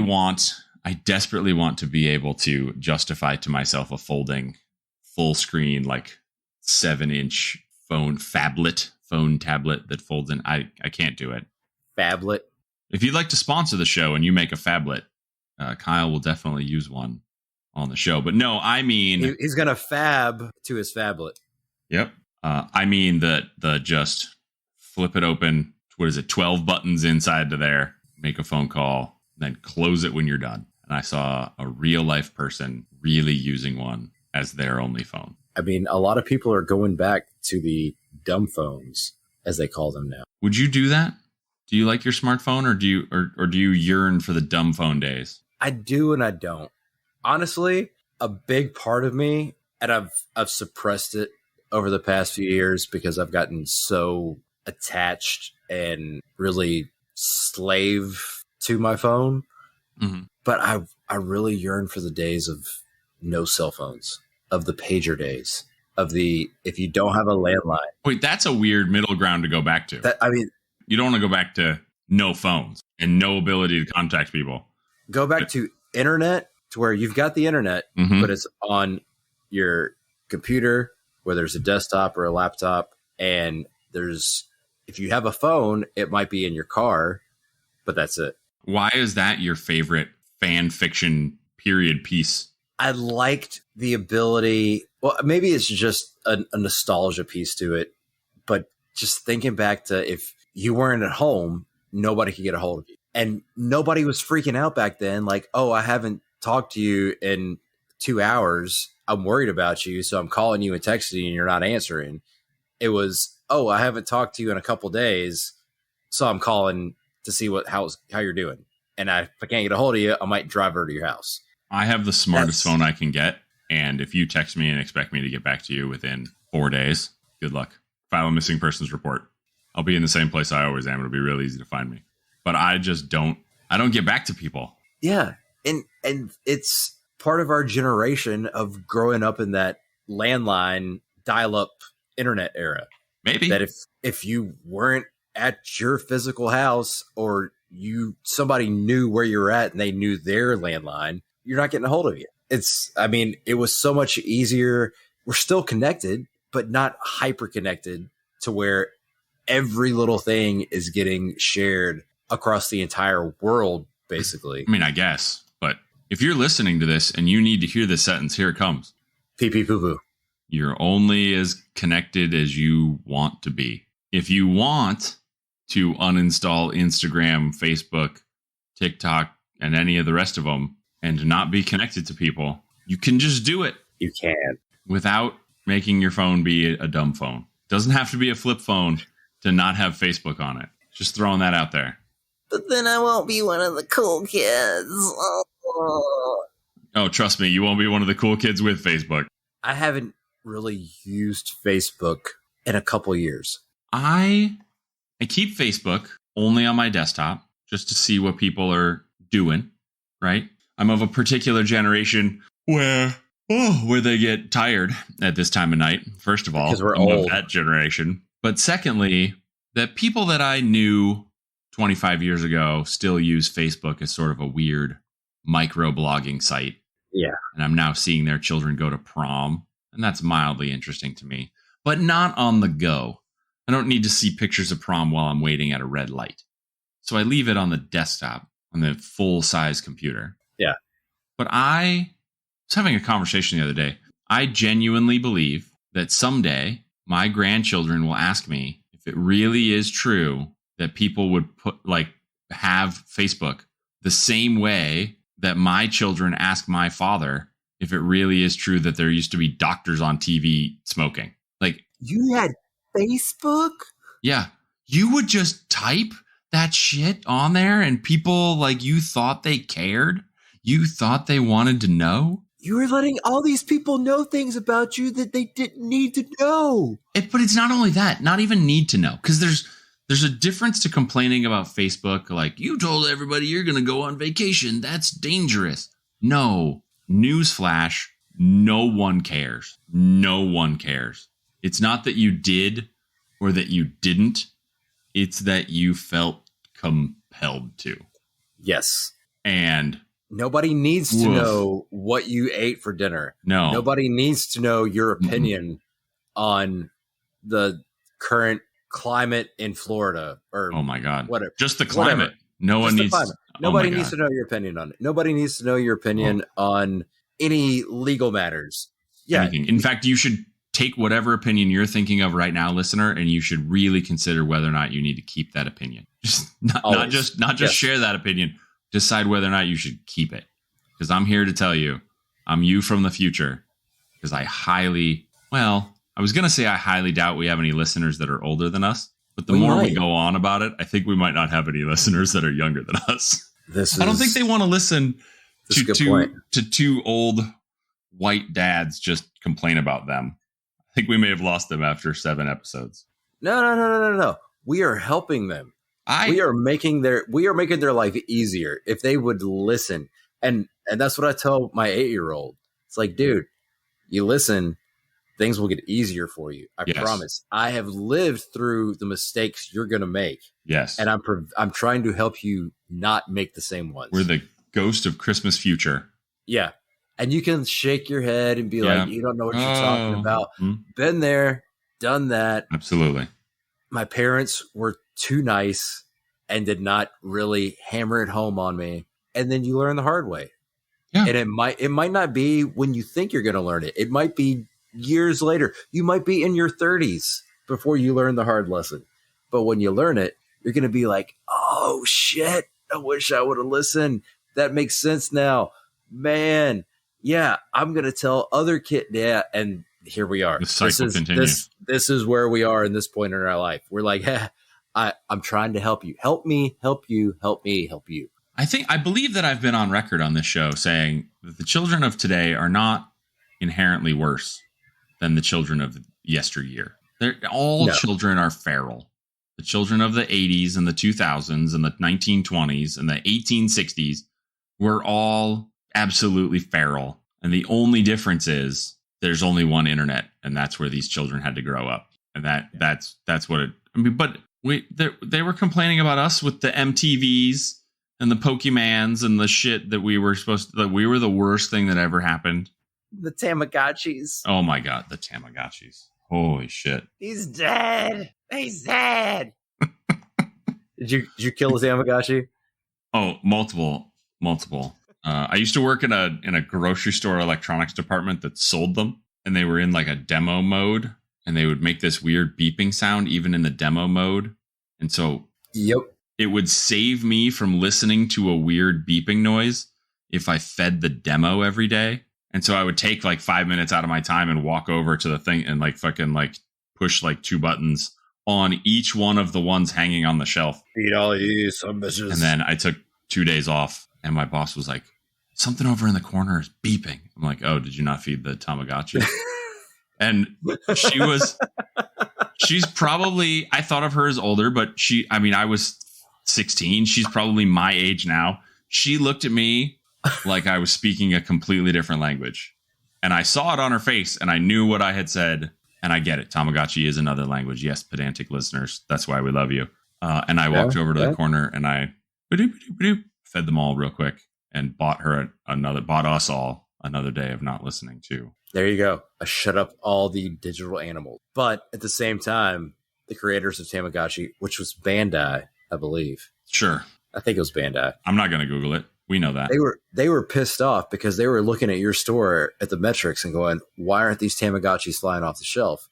want to be able to justify to myself a folding full screen, like 7-inch phone tablet that folds in. I can't do it. Phablet. If you'd like to sponsor the show and you make a phablet, Kyle will definitely use one on the show. But no, I mean, he's going to fab to his phablet. Yep. I mean the just flip it open. What is it? 12 buttons inside to there. Make a phone call, then close it when you're done. And I saw a real life person really using one as their only phone. I mean, a lot of people are going back to the dumb phones, as they call them now. Would you do that? Do you like your smartphone, or do you yearn for the dumb phone days? I do and I don't. Honestly, a big part of me, and I've suppressed it over the past few years because I've gotten so attached and really slave to my phone. Mm-hmm. But I really yearn for the days of no cell phones, of the pager days, of the if you don't have a landline. Wait, that's a weird middle ground to go back to. You don't want to go back to no phones and no ability to contact people. Go back to internet, to where you've got the internet, mm-hmm. but it's on your computer, whether it's a desktop or a laptop. And if you have a phone, it might be in your car, but that's it. Why is that your favorite fan fiction period piece? I liked the ability. Well, maybe it's just a nostalgia piece to it, but just thinking back to if you weren't at home, nobody could get a hold of you. And nobody was freaking out back then. Like, oh, I haven't talked to you in 2 hours. I'm worried about you. So I'm calling you and texting you and you're not answering. It was, oh, I haven't talked to you in a couple days. So I'm calling to see how you're doing. And if I can't get a hold of you, I might drive over to your house. I have the smartest phone I can get. And if you text me and expect me to get back to you within 4 days, good luck. File a missing persons report. I'll be in the same place I always am. It'll be real easy to find me. But I don't get back to people. Yeah. And it's part of our generation of growing up in that landline dial-up internet era. Maybe. That if you weren't at your physical house or somebody knew where you were at and they knew their landline, you're not getting a hold of you. It was so much easier. We're still connected, but not hyper connected to where every little thing is getting shared across the entire world, basically. I mean, I guess, but if you're listening to this and you need to hear this sentence, here it comes. Pee pee poo poo. You're only as connected as you want to be. If you want to uninstall Instagram, Facebook, TikTok, and any of the rest of them and to not be connected to people, you can just do it. You can. Without making your phone be a dumb phone. Doesn't have to be a flip phone to not have Facebook on it. Just throwing that out there. But then I won't be one of the cool kids. Oh. Oh, trust me, you won't be one of the cool kids with Facebook. I haven't really used Facebook in a couple years. I keep Facebook only on my desktop just to see what people are doing, right? I'm of a particular generation where they get tired at this time of night. First of all, because we're I'm old. of that generation. But secondly, that people that I knew 25 years ago still use Facebook as sort of a weird micro-blogging site. Yeah. And I'm now seeing their children go to prom. And that's mildly interesting to me. But not on the go. I don't need to see pictures of prom while I'm waiting at a red light. So I leave it on the desktop, on the full-size computer. Yeah. But I was having a conversation the other day. I genuinely believe that someday my grandchildren will ask me if it really is true that people would have Facebook the same way that my children ask my father if it really is true that there used to be doctors on TV smoking. Like, you had Facebook? Yeah. You would just type that shit on there and people you thought they cared? You thought they wanted to know? You were letting all these people know things about you that they didn't need to know. But it's not only that, not even need to know. Because there's a difference to complaining about Facebook. Like, you told everybody you're going to go on vacation. That's dangerous. No. Newsflash. No one cares. No one cares. It's not that you did or that you didn't. It's that you felt compelled to. Yes. And nobody needs to know what you ate for dinner. No. Nobody needs to know your opinion on the current climate in Florida or oh my God. Whatever. Just the climate. Whatever. No one needs Nobody needs to know your opinion on it. Nobody needs to know your opinion on any legal matters. Yeah. Anything. In fact, you should take whatever opinion you're thinking of right now, listener, and you should really consider whether or not you need to keep that opinion. Just not just share that opinion. Decide whether or not you should keep it. Because I'm here to tell you, I'm you from the future. Because I highly doubt we have any listeners that are older than us. But the more we go on about it, I think we might not have any listeners that are younger than us. I don't think they want to listen to two old white dads just complain about them. I think we may have lost them after 7 episodes. No. We are helping them. We are making their life easier if they would listen. And that's what I tell my 8-year-old. It's like, dude, you listen, things will get easier for you. I promise. I have lived through the mistakes you're going to make. Yes. And I'm trying to help you not make the same ones. We're the ghost of Christmas future. Yeah. And you can shake your head and be like, you don't know what you're talking about. Mm-hmm. Been there, done that. Absolutely. My parents were too nice and did not really hammer it home on me. And then you learn the hard way. Yeah. And it might not be when you think you're going to learn it. It might be years later. You might be in your 30s before you learn the hard lesson. But when you learn it, you're going to be like, oh, shit, I wish I would have listened. That makes sense now. Man, yeah, I'm going to tell other kids. Yeah, and here we are. The cycle continues. This is where we are in this point in our life. We're like, I'm trying to help you. Help me, help you, help me, help you. I believe that I've been on record on this show saying that the children of today are not inherently worse than the children of yesteryear. Children are feral. The children of the 80s and the 2000s and the 1920s and the 1860s were all absolutely feral. And the only difference is there's only one internet, and that's where these children had to grow up. And that's what it. I mean, but they were complaining about us with the MTVs and the Pokemans and the shit that we were that we were the worst thing that ever happened. The Tamagotchis. Oh my God, the Tamagotchis. Holy shit. He's dead. He's dead. Did you kill the Tamagotchi? Oh, multiple. I used to work in a grocery store electronics department that sold them, and they were in like a demo mode, and they would make this weird beeping sound even in the demo mode. And so it would save me from listening to a weird beeping noise if I fed the demo every day. And so I would take like 5 minutes out of my time and walk over to the thing and push 2 buttons on each one of the ones hanging on the shelf. Beat all you some bitches. And then I took 2 days off, and my boss was like, something over in the corner is beeping. I'm like, oh, did you not feed the Tamagotchi? And she's probably, I thought of her as older, but I was 16. She's probably my age now. She looked at me like I was speaking a completely different language. And I saw it on her face and I knew what I had said. And I get it. Tamagotchi is another language. Yes, pedantic listeners. That's why we love you. And I walked over to the corner and I fed them all real quick and bought us all another day of not listening to. There you go. I shut up all the digital animals. But at the same time, the creators of Tamagotchi, which was Bandai, I believe. Sure. I think it was Bandai. I'm not going to Google it. We know that. They were pissed off because they were looking at your store at the metrics and going, why aren't these Tamagotchis flying off the shelf?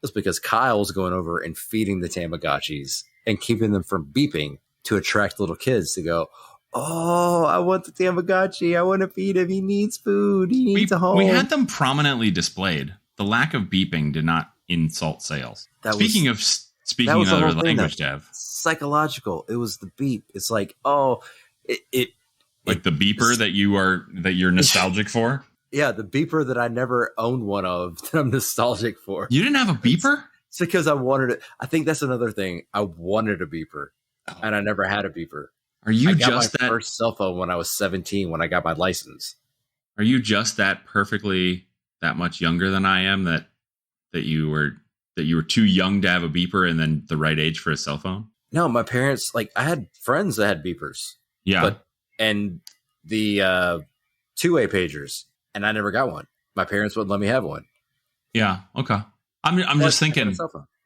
It's because Kyle's going over and feeding the Tamagotchis and keeping them from beeping to attract little kids to go, oh, I want the Tamagotchi. I want to feed him. He needs food. He needs a home. We had them prominently displayed. The lack of beeping did not insult sales. Speaking of another language, Dev. Psychological. It was the beep. It's like, oh, it like the beeper that you're nostalgic for? Yeah, the beeper that I never owned one of that I'm nostalgic for. You didn't have a beeper? It's because I wanted it. I think that's another thing. I wanted a beeper, and I never had a beeper. Are you I got just my first cell phone when I was 17 when I got my license. Are you just that much younger than I am that you were too young to have a beeper and then the right age for a cell phone? No, my parents, I had friends that had beepers. Yeah. And the two-way pagers, and I never got one. My parents wouldn't let me have one. Yeah, okay. I'm just thinking.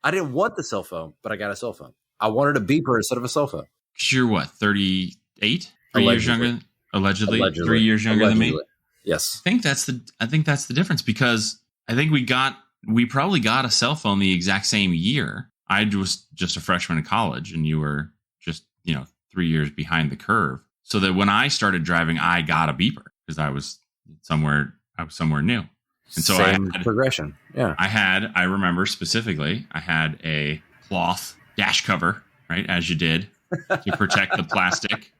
I didn't want the cell phone, but I got a cell phone. I wanted a beeper instead of a cell phone. You're what, 38? 3 years younger? Allegedly 3 years younger than me? Yes. I think that's the difference, because I think we probably got a cell phone the exact same year. I was just a freshman in college and you were just, 3 years behind the curve. So that when I started driving, I got a beeper because I was somewhere new. And so Same progression. Yeah. I remember specifically, I had a cloth dash cover, right? As you did to protect the plastic,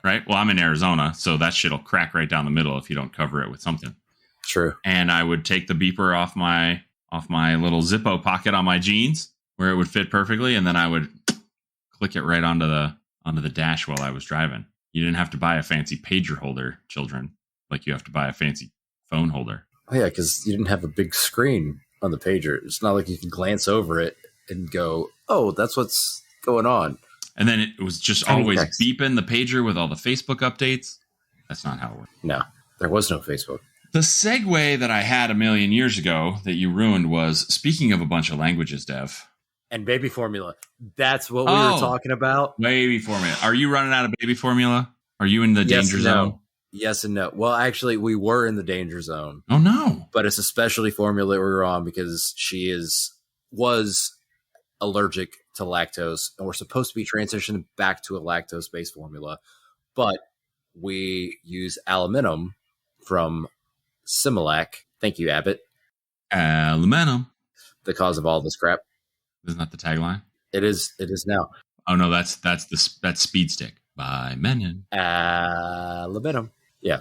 right? Well, I'm in Arizona, so that shit'll crack right down the middle if you don't cover it with something. True. And I would take the beeper off my little Zippo pocket on my jeans where it would fit perfectly. And then I would click it right onto the dash while I was driving. You didn't have to buy a fancy pager holder, children, like you have to buy a fancy phone holder. Oh, yeah, because you didn't have a big screen on the pager. It's not like you can glance over it and go, oh, that's what's going on. And then it was just always beeping the pager with all the Facebook updates. That's not how it worked. No, there was no Facebook. The segue that I had a million years ago that you ruined was, speaking of a bunch of languages, Dev. And baby formula. That's what we were talking about. Baby formula. Are you running out of baby formula? Are you in the danger zone? Yes and no. Well, actually, we were in the danger zone. Oh, no. But it's a specialty formula we were on because she was allergic to lactose. And we're supposed to be transitioning back to a lactose-based formula. But we use aluminum from Similac. Thank you, Abbott. Aluminum. The cause of all this crap. Isn't that the tagline? It is now. Oh no, that's Speed Stick by Menon. Aluminum. Yeah,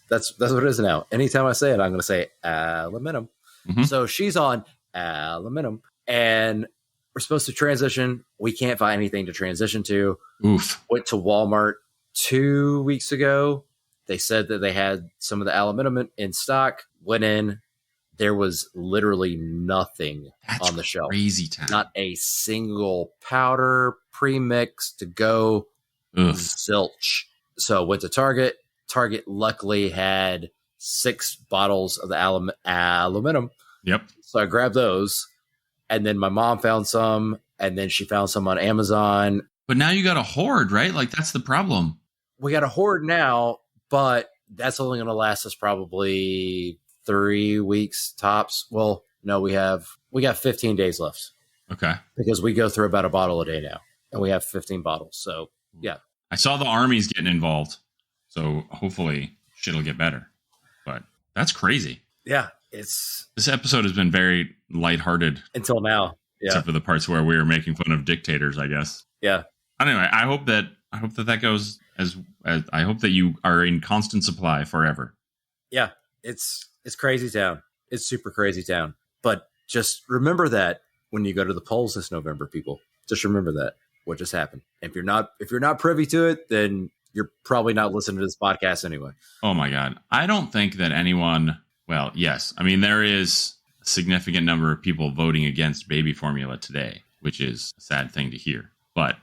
that's what it is now. Anytime I say it, I'm going to say aluminum. Mm-hmm. So she's on aluminum, and we're supposed to transition. We can't find anything to transition to. Oof. Went to Walmart 2 weeks ago. They said that they had some of the aluminum in stock. Went in. There was literally nothing on the shelf. Crazy time. Not a single powder, premix to go. Zilch. So went to Target. Target luckily had 6 bottles of the aluminum. Yep. So I grabbed those. And then my mom found some. And then she found some on Amazon. But now you got a hoard, right? Like, that's the problem. We got a hoard now, but that's only going to last us probably 3 weeks tops. Well, no, we got 15 days left. Okay. Because we go through about a bottle a day now, and we have 15 bottles. So, yeah. I saw the armies getting involved. So hopefully shit'll get better. But that's crazy. Yeah, this episode has been very lighthearted until now. Yeah. Except for the parts where we were making fun of dictators, I guess. Yeah. Anyway, I hope that goes as I hope that you are in constant supply forever. Yeah, it's crazy town. It's super crazy town. But just remember that when you go to the polls this November, people. Just remember that what just happened. If you're not privy to it, then you're probably not listening to this podcast anyway. Oh my God. I don't think that anyone, well, yes. I mean, there is a significant number of people voting against baby formula today, which is a sad thing to hear. But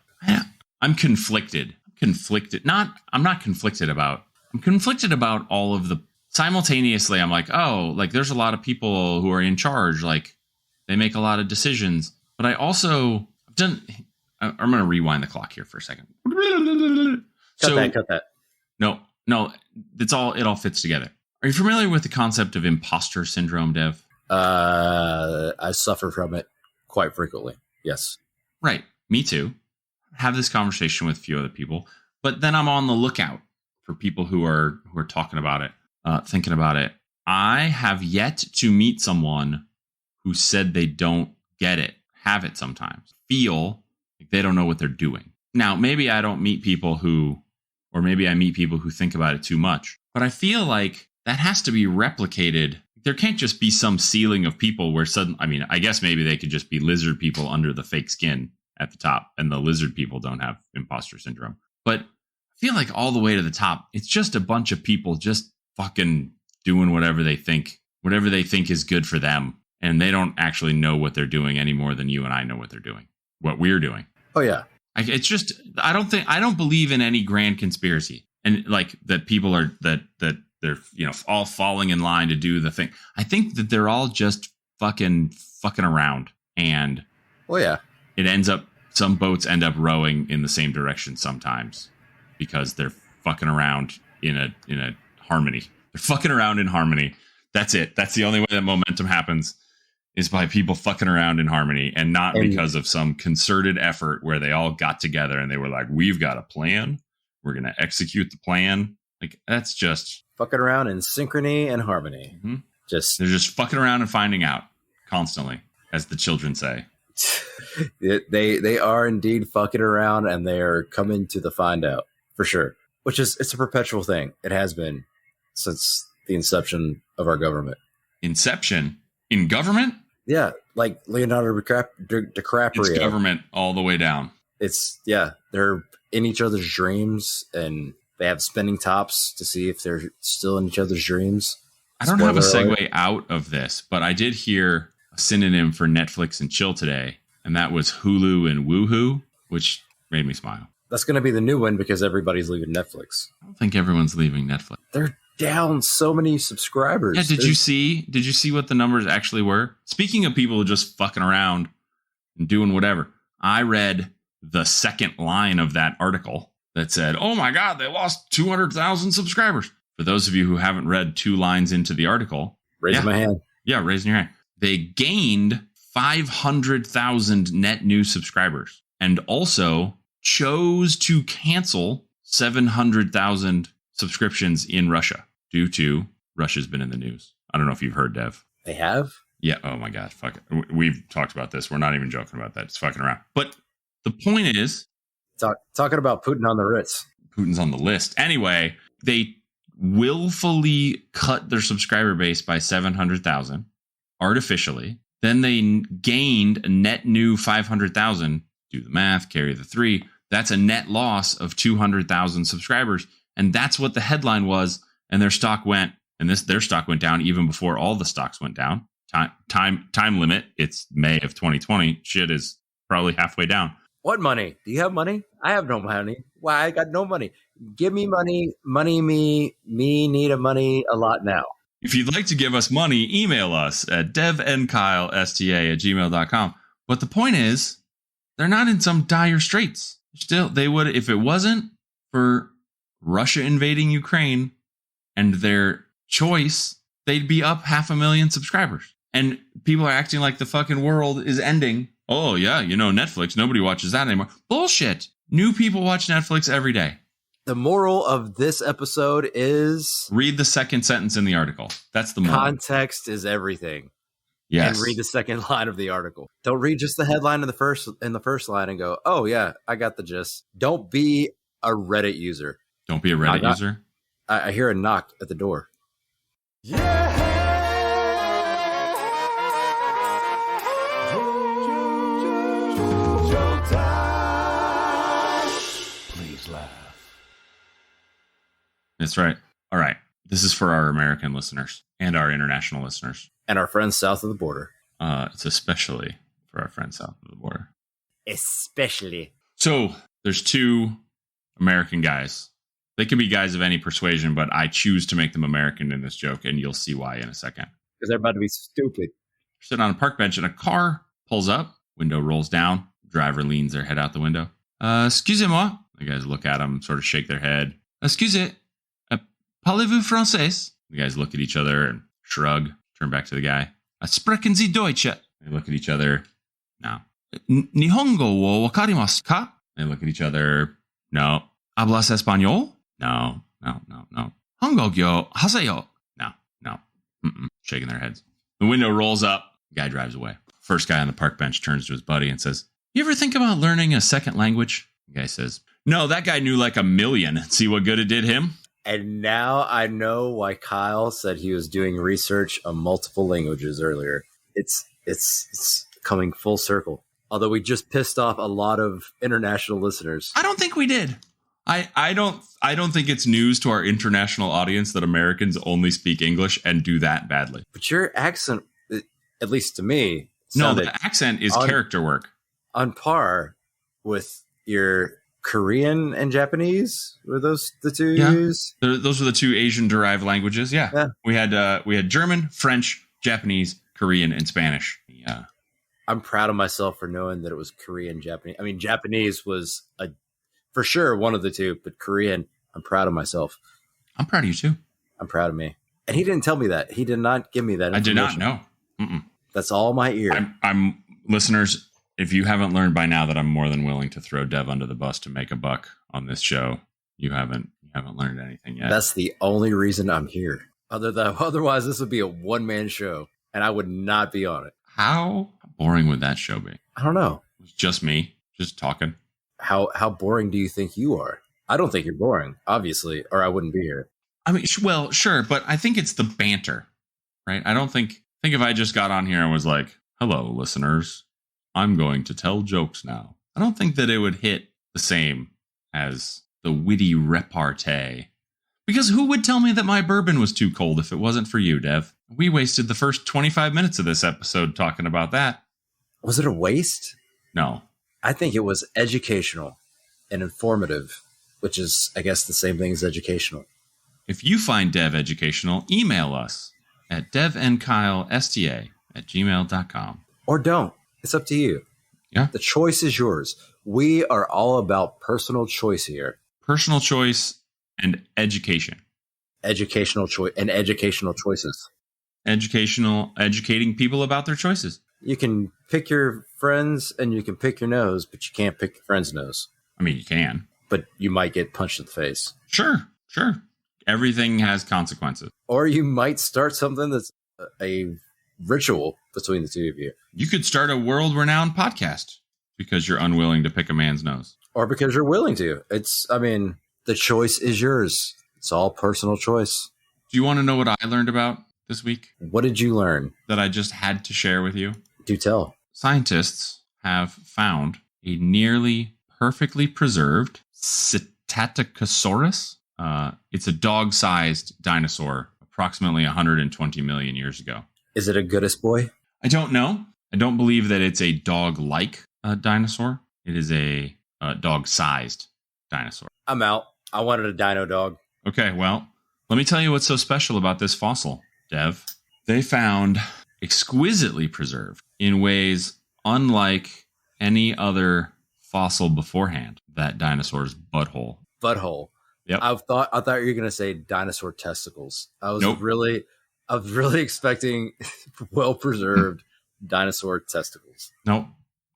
I'm conflicted. I'm not conflicted about. I'm conflicted about all of the. Simultaneously, I'm like, oh, like there's a lot of people who are in charge. Like they make a lot of decisions. But I also I'm going to rewind the clock here for a second. Cut that. No, it all fits together. Are you familiar with the concept of imposter syndrome, Dev? I suffer from it quite frequently. Yes. Right. Me too. Have this conversation with a few other people, but then I'm on the lookout for people who are talking about it, thinking about it. I have yet to meet someone who said they don't get it, have it sometimes, feel like they don't know what they're doing. Now, maybe I don't meet people or maybe I meet people who think about it too much, but I feel like that has to be replicated. There can't just be some ceiling of people where I guess maybe they could just be lizard people under the fake skin at the top, and the lizard people don't have imposter syndrome. But I feel like all the way to the top, it's just a bunch of people just fucking doing whatever they think is good for them. And they don't actually know what they're doing any more than you and I know what we're doing. Oh yeah. It's just, I don't believe in any grand conspiracy and like that people are, that they're, all falling in line to do the thing. I think that they're all just fucking around, and oh yeah, some boats end up rowing in the same direction sometimes because they're fucking around in a harmony. They're fucking around in harmony. That's it. That's the only way that momentum happens, is by people fucking around in harmony, and not because of some concerted effort where they all got together and they were like, we've got a plan. We're going to execute the plan. Like, that's just fucking around in synchrony and harmony. Mm-hmm. They're just fucking around and finding out constantly, as the children say. They are indeed fucking around, and they are coming to the find out for sure, it's a perpetual thing. It has been since the inception of our government. Inception in government? Yeah. Like Leonardo DiCaprio. It's government all the way down. They're in each other's dreams, and they have spinning tops to see if they're still in each other's dreams. I don't have a segue out of this, but I did hear a synonym for Netflix and chill today, and that was Hulu and Woohoo, which made me smile. That's going to be the new one because everybody's leaving Netflix. I don't think everyone's leaving Netflix. They're down so many subscribers. Yeah, did you see what the numbers actually were? Speaking of people just fucking around and doing whatever, I read the second line of that article that said, oh my God, they lost 200,000 subscribers. For those of you who haven't read 2 lines into the article. Raising my hand. Yeah, raising your hand. They gained 500,000 net new subscribers and also chose to cancel 700,000 subscriptions in Russia due to Russia's been in the news. I don't know if you've heard, Dev. They have? Yeah. Oh my God. Fuck it. We've talked about this. We're not even joking about that. It's fucking around. But the point is, talking about Putin on the Ritz. Putin's on the list. Anyway, they willfully cut their subscriber base by 700,000 artificially. Then they gained a net new 500,000. Do the math, carry the 3. That's a net loss of 200,000 subscribers. And that's what the headline was. And their stock went, their stock went down even before all the stocks went down. Time limit. It's May of 2020. Shit is probably halfway down. What money? Do you have money? I have no money. Why? I got no money. Give me money. Me need a money a lot now. If you'd like to give us money, email us at devandkylesta@gmail.com. But the point is, they're not in some dire straits. Still, they would, if it wasn't for Russia invading Ukraine and their choice, they'd be up 500,000 subscribers. And people are acting like the fucking world is ending. Oh, yeah, Netflix, nobody watches that anymore. Bullshit. New people watch Netflix every day. The moral of this episode is... read the second sentence in the article. That's the moral. Context is everything. Yes. And read the second line of the article. Don't read just the headline in the first line and go, oh, yeah, I got the gist. Don't be a Reddit user. Don't be a Reddit user. I hear a knock at the door. Yeah! Joke time! Please laugh. That's right. All right. This is for our American listeners and our international listeners. And our friends south of the border. It's especially for our friends south of the border. Especially. So there's two American guys. They can be guys of any persuasion, but I choose to make them American in this joke, and you'll see why in a second. Because they're about to be stupid. They're sitting on a park bench, and a car pulls up. Window rolls down. Driver leans their head out the window. Excusez-moi. The guys look at him, sort of shake their head. Excusez, parlez-vous français? The guys look at each other and shrug. Turn back to the guy. Sprechen Sie Deutsch? They look at each other. No. Nihongo wo wakarimasu ka? They look at each other. No. Hablas español? No. Hongogyo haseyo? No. Shaking their heads. The window rolls up. The guy drives away. First guy on the park bench turns to his buddy and says, "You ever think about learning a second language?" The guy says, "No, that guy knew like a million. See what good it did him?" And now I know why Kyle said he was doing research on multiple languages earlier. It's coming full circle. Although we just pissed off a lot of international listeners. I don't think we did. I don't think it's news to our international audience that Americans only speak English and do that badly. But your accent, at least to me, no, the accent is character work. On par with your Korean and Japanese. Were those the two you used? Those were the two Asian-derived languages. Yeah. We had German, French, Japanese, Korean, and Spanish. Yeah. I'm proud of myself for knowing that it was Korean, Japanese. I mean, Japanese was for sure one of the two, but Korean, I'm proud of myself. I'm proud of you too. I'm proud of me. And he didn't tell me that. He did not give me that information. I did not know. Mm-mm. That's all my ear. I'm listeners, if you haven't learned by now that I'm more than willing to throw Dev under the bus to make a buck on this show, you haven't learned anything yet. That's the only reason I'm here. Otherwise, this would be a one-man show, and I would not be on it. How boring would that show be? I don't know. It's just me, just talking. How boring do you think you are? I don't think you're boring, obviously, or I wouldn't be here. I mean, well, sure, but I think it's the banter, right? I don't think if I just got on here and was like, "Hello, listeners, I'm going to tell jokes now." I don't think that it would hit the same as the witty repartee. Because who would tell me that my bourbon was too cold if it wasn't for you, Dev? We wasted the first 25 minutes of this episode talking about that. Was it a waste? No. I think it was educational and informative, which is, I guess, the same thing as educational. If you find Dev educational, email us at devandkylesta@gmail.com. Or don't. It's up to you. Yeah. The choice is yours. We are all about personal choice here. Personal choice and education. Educational choice and educational choices. Educating people about their choices. You can pick your friends and you can pick your nose, but you can't pick your friend's nose. I mean, you can. But you might get punched in the face. Sure. Everything has consequences. Or you might start something that's a ritual between the two of you. You could start a world-renowned podcast because you're unwilling to pick a man's nose. Or because you're willing to. The choice is yours. It's all personal choice. Do you want to know what I learned about this week? What did you learn? That I just had to share with you? Do tell. Scientists have found a nearly perfectly preserved Psittacosaurus. It's a dog-sized dinosaur, approximately 120 million years ago. Is it a goodest boy? I don't know. I don't believe that it's a dog-like dinosaur. It is a dog-sized dinosaur. I'm out. I wanted a dino dog. Okay, well, let me tell you what's so special about this fossil, Dev. They found exquisitely preserved in ways unlike any other fossil beforehand, that dinosaur's butthole. Butthole. Yep. I thought you were going to say dinosaur testicles. I was Nope. really expecting well-preserved dinosaur testicles. No,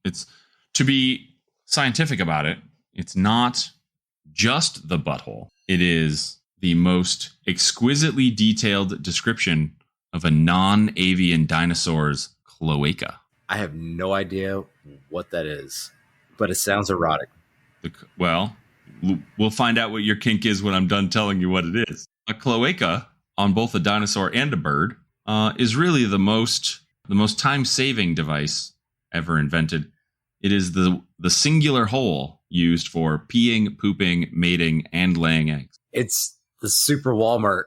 it's to be scientific about it. It's not just the butthole. It is the most exquisitely detailed description of a non-avian dinosaur's cloaca. I have no idea what that is, but it sounds erotic. Well, We'll find out what your kink is when I'm done telling you what it is. A cloaca on both a dinosaur and a bird is really the most time-saving device ever invented. It is the singular hole used for peeing, pooping, mating, and laying eggs. It's the super Walmart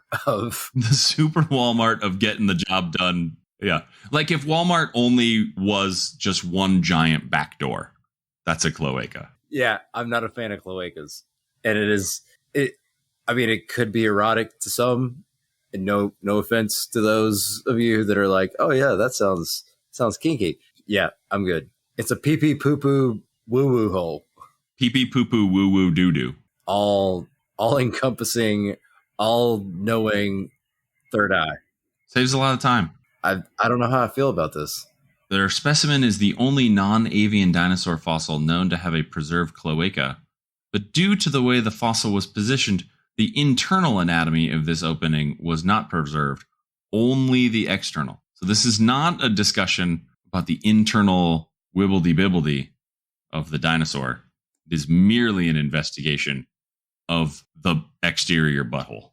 of getting the job done. Yeah. Like if Walmart only was just one giant back door, that's a cloaca. Yeah, I'm not a fan of cloacas. And it could be erotic to some. And no offense to those of you that are like, oh yeah, that sounds kinky. Yeah, I'm good. It's a pee-pee poo-poo woo-woo hole. Pee-pee poo-poo woo-woo doo-doo. All encompassing, all knowing third eye. Saves a lot of time. I don't know how I feel about this. Their specimen is the only non-avian dinosaur fossil known to have a preserved cloaca. But due to the way the fossil was positioned, the internal anatomy of this opening was not preserved, only the external. So this is not a discussion about the internal wibbledy-bibbledy of the dinosaur. It is merely an investigation of the exterior butthole.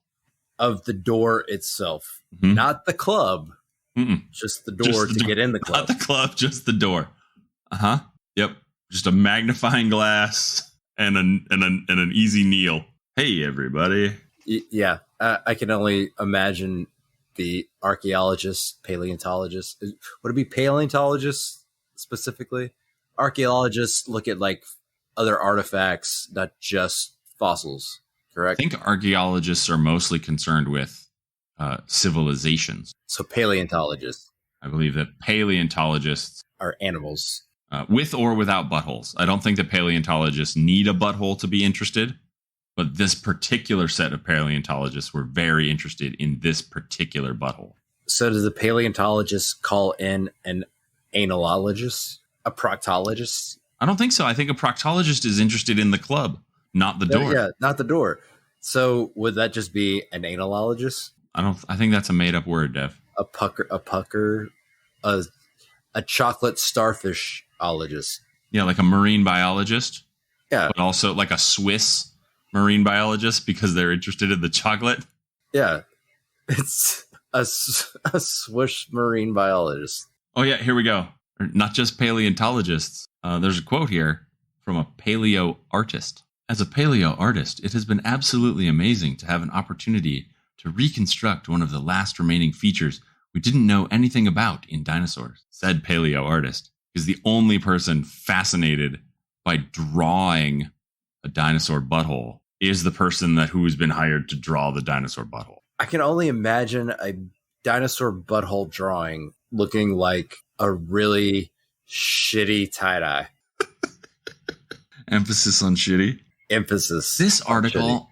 Of the door itself. Mm-hmm. Not the club. Mm-mm. Just the door to get in the club. Not the club, just the door. Uh-huh. Yep. Just a magnifying glass and an easy kneel. Hey, everybody. Yeah. I can only imagine the archaeologists, paleontologists. Would it be paleontologists specifically? Archaeologists look at like other artifacts, not just fossils, correct? I think archaeologists are mostly concerned with civilizations. So paleontologists. I believe that paleontologists are animals. With or without buttholes. I don't think that paleontologists need a butthole to be interested, but this particular set of paleontologists were very interested in this particular butthole. So does the paleontologist call in an analologist? A proctologist? I don't think so. I think a proctologist is interested in the club, not the door. Yeah, not the door. So would that just be an analologist? I think that's a made up word, Dev. A chocolate starfishologist. Yeah, like a marine biologist. Yeah. But also like a Swiss marine biologist because they're interested in the chocolate. Yeah. It's a Swiss marine biologist. Oh, yeah. Here we go. Not just paleontologists. There's a quote here from a paleo artist. As a paleo artist, it has been absolutely amazing to have an opportunity to reconstruct one of the last remaining features we didn't know anything about in dinosaurs, said paleo artist, is the only person fascinated by drawing a dinosaur butthole is the person who's been hired to draw the dinosaur butthole. I can only imagine a dinosaur butthole drawing looking like a really shitty tie-dye. Emphasis on shitty. Emphasis. This article,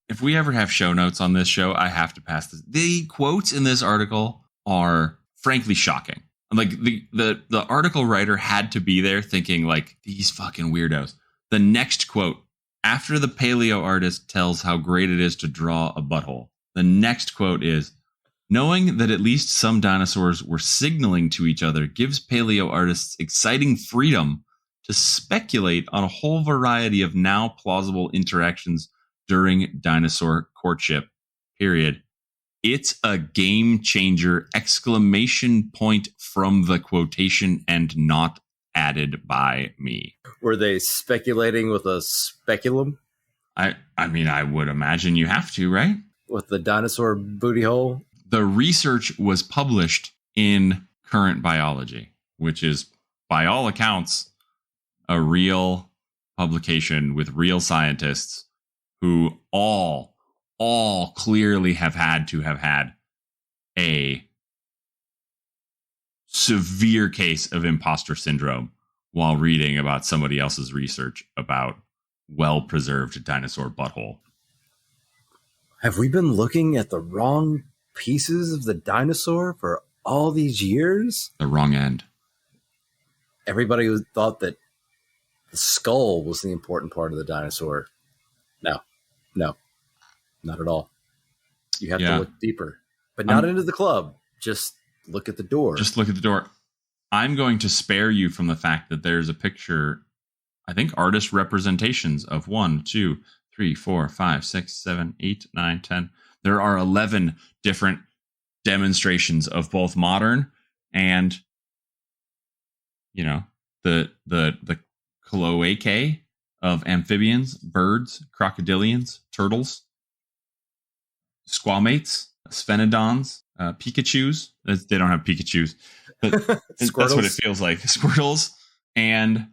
if we ever have show notes on this show, I have to pass this. The quotes in this article are frankly shocking. Like the article writer had to be there thinking like, these fucking weirdos. The next quote, after the paleo artist tells how great it is to draw a butthole, the next quote is, knowing that at least some dinosaurs were signaling to each other gives paleo artists exciting freedom to speculate on a whole variety of now plausible interactions during dinosaur courtship, period. It's a game changer, exclamation point from the quotation and not added by me. Were they speculating with a speculum? I mean, I would imagine you have to, right? With the dinosaur booty hole? The research was published in Current Biology, which is, by all accounts, a real publication with real scientists who all clearly have had a severe case of imposter syndrome while reading about somebody else's research about well-preserved dinosaur butthole. Have we been looking at the wrong pieces of the dinosaur for all these years? The wrong end. Everybody thought that the skull was the important part of the dinosaur. No, not at all. You have to look deeper, but not into the club. Just look at the door. Just look at the door. I'm going to spare you from the fact that there's a picture, I think artist representations of 1, 2, 3, 4, 5, 6, 7, 8, 9, 10. There are 11 different demonstrations of both modern and, you know, the cloacae of amphibians, birds, crocodilians, turtles, squamates, sphenodons, Pikachus. They don't have Pikachus, but that's what it feels like. Squirtles and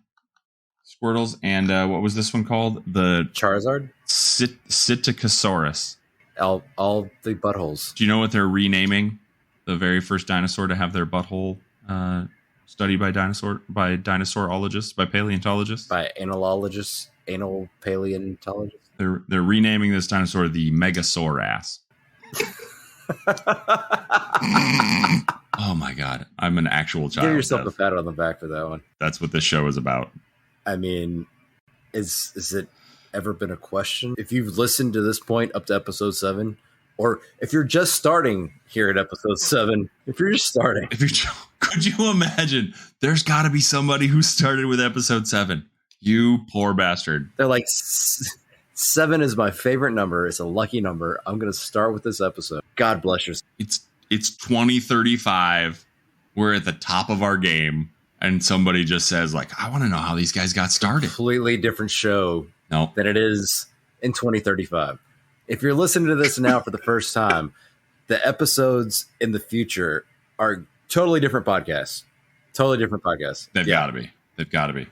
what was this one called? The Charizard? Psittacosaurus. All the buttholes. Do you know what they're renaming the very first dinosaur to have their butthole studied by dinosaurologists, by paleontologists? By anal paleontologists? They're renaming this dinosaur the Megasaurass. Oh my god, I'm an actual child. Give yourself a pat on the back for that one. That's what this show is about. I mean, is it ever been a question? If you've listened to this point up to episode 7, or if you're just starting here at episode 7, could you imagine? There's got to be somebody who started with episode 7. You poor bastard. They're like, 7 is my favorite number. It's a lucky number. I'm going to start with this episode. God bless you. It's 2035. We're at the top of our game. And somebody just says, like, I want to know how these guys got started. Completely different show than it is in 2035. If you're listening to this now for the first time, the episodes in the future are totally different podcasts. They've got to be.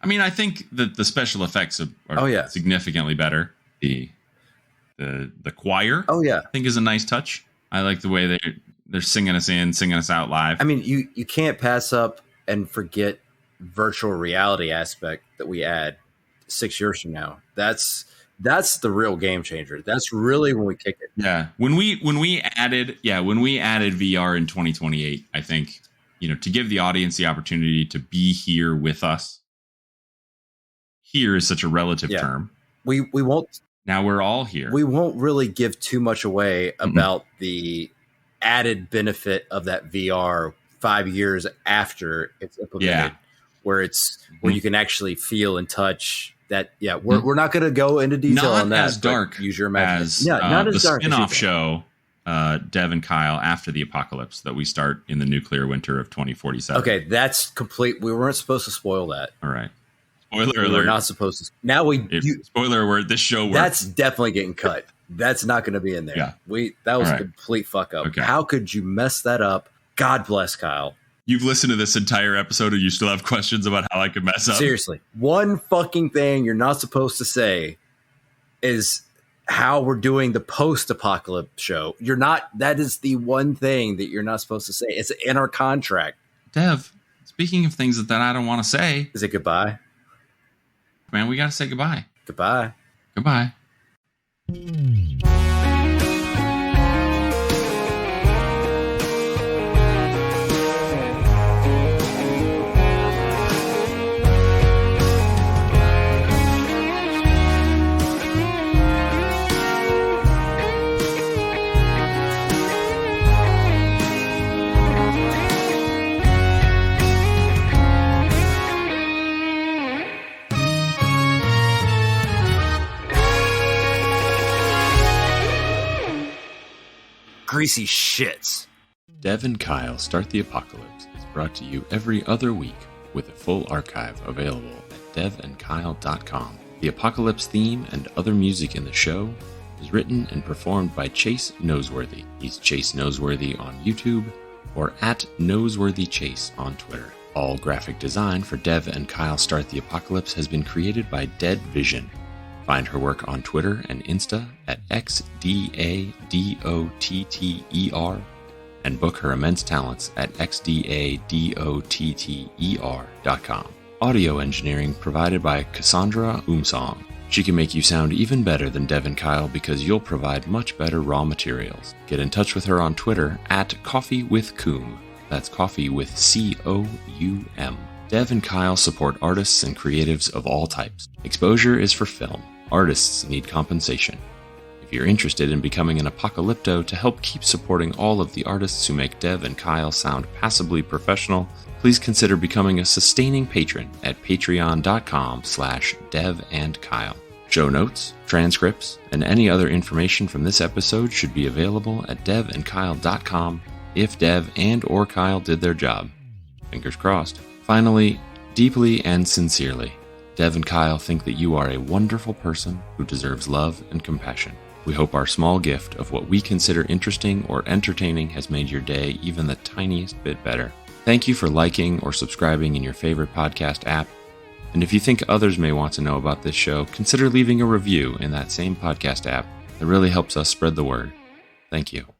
I mean, I think that the special effects are significantly better. The choir, I think, is a nice touch. I like the way they're singing us out live. I mean, you can't pass up and forget virtual reality aspect that we add 6 years from now. That's the real game changer. That's really when we kick it. Yeah. When we added VR in 2028, I think, to give the audience the opportunity to be here with us. Here is such a relative term. We won't. Now we're all here. We won't really give too much away about the added benefit of that VR 5 years after it's implemented, where you can actually feel and touch that. Yeah, we're not going to go into detail on that. Not as dark. Use your imagination. Not as dark. The spin-off show, Dev and Kyle After the Apocalypse, that we start in the nuclear winter of 2047. Okay, that's complete. We weren't supposed to spoil that. All right. Spoiler alert. We're not supposed to. Now spoiler alert. This show works. That's definitely getting cut. That's not going to be in there. Yeah. That was a complete fuck up. Okay. How could you mess that up? God bless Kyle. You've listened to this entire episode and you still have questions about how I could mess up. Seriously. One fucking thing you're not supposed to say is how we're doing the post-apocalypse show. That is the one thing that you're not supposed to say. It's in our contract. Dev, speaking of things that I don't want to say. Is it goodbye? Man, we got to say goodbye. Goodbye. Goodbye. Greasy shits. Dev and Kyle Start the Apocalypse is brought to you every other week with a full archive available at devandkyle.com. The Apocalypse theme and other music in the show is written and performed by Chase Noseworthy. He's Chase Noseworthy on YouTube or at NoseworthyChase on Twitter. All graphic design for Dev and Kyle Start the Apocalypse has been created by Dead Vision. Find her work on Twitter and Insta at XDADOTTER and book her immense talents at XDADOTTER.com. Audio engineering provided by Cassandra Umsong. She can make you sound even better than Dev and Kyle because you'll provide much better raw materials. Get in touch with her on Twitter at coffeewithcoom. That's coffee with COUM. Dev and Kyle support artists and creatives of all types. Exposure is for film. Artists need compensation. If you're interested in becoming an apocalypto to help keep supporting all of the artists who make Dev and Kyle sound passably professional, please consider becoming a sustaining patron at patreon.com/devandkyle. Show notes, transcripts, and any other information from this episode should be available at devandkyle.com if Dev and or Kyle did their job. Fingers crossed. Finally, deeply and sincerely, Dev and Kyle think that you are a wonderful person who deserves love and compassion. We hope our small gift of what we consider interesting or entertaining has made your day even the tiniest bit better. Thank you for liking or subscribing in your favorite podcast app. And if you think others may want to know about this show, consider leaving a review in that same podcast app. It really helps us spread the word. Thank you.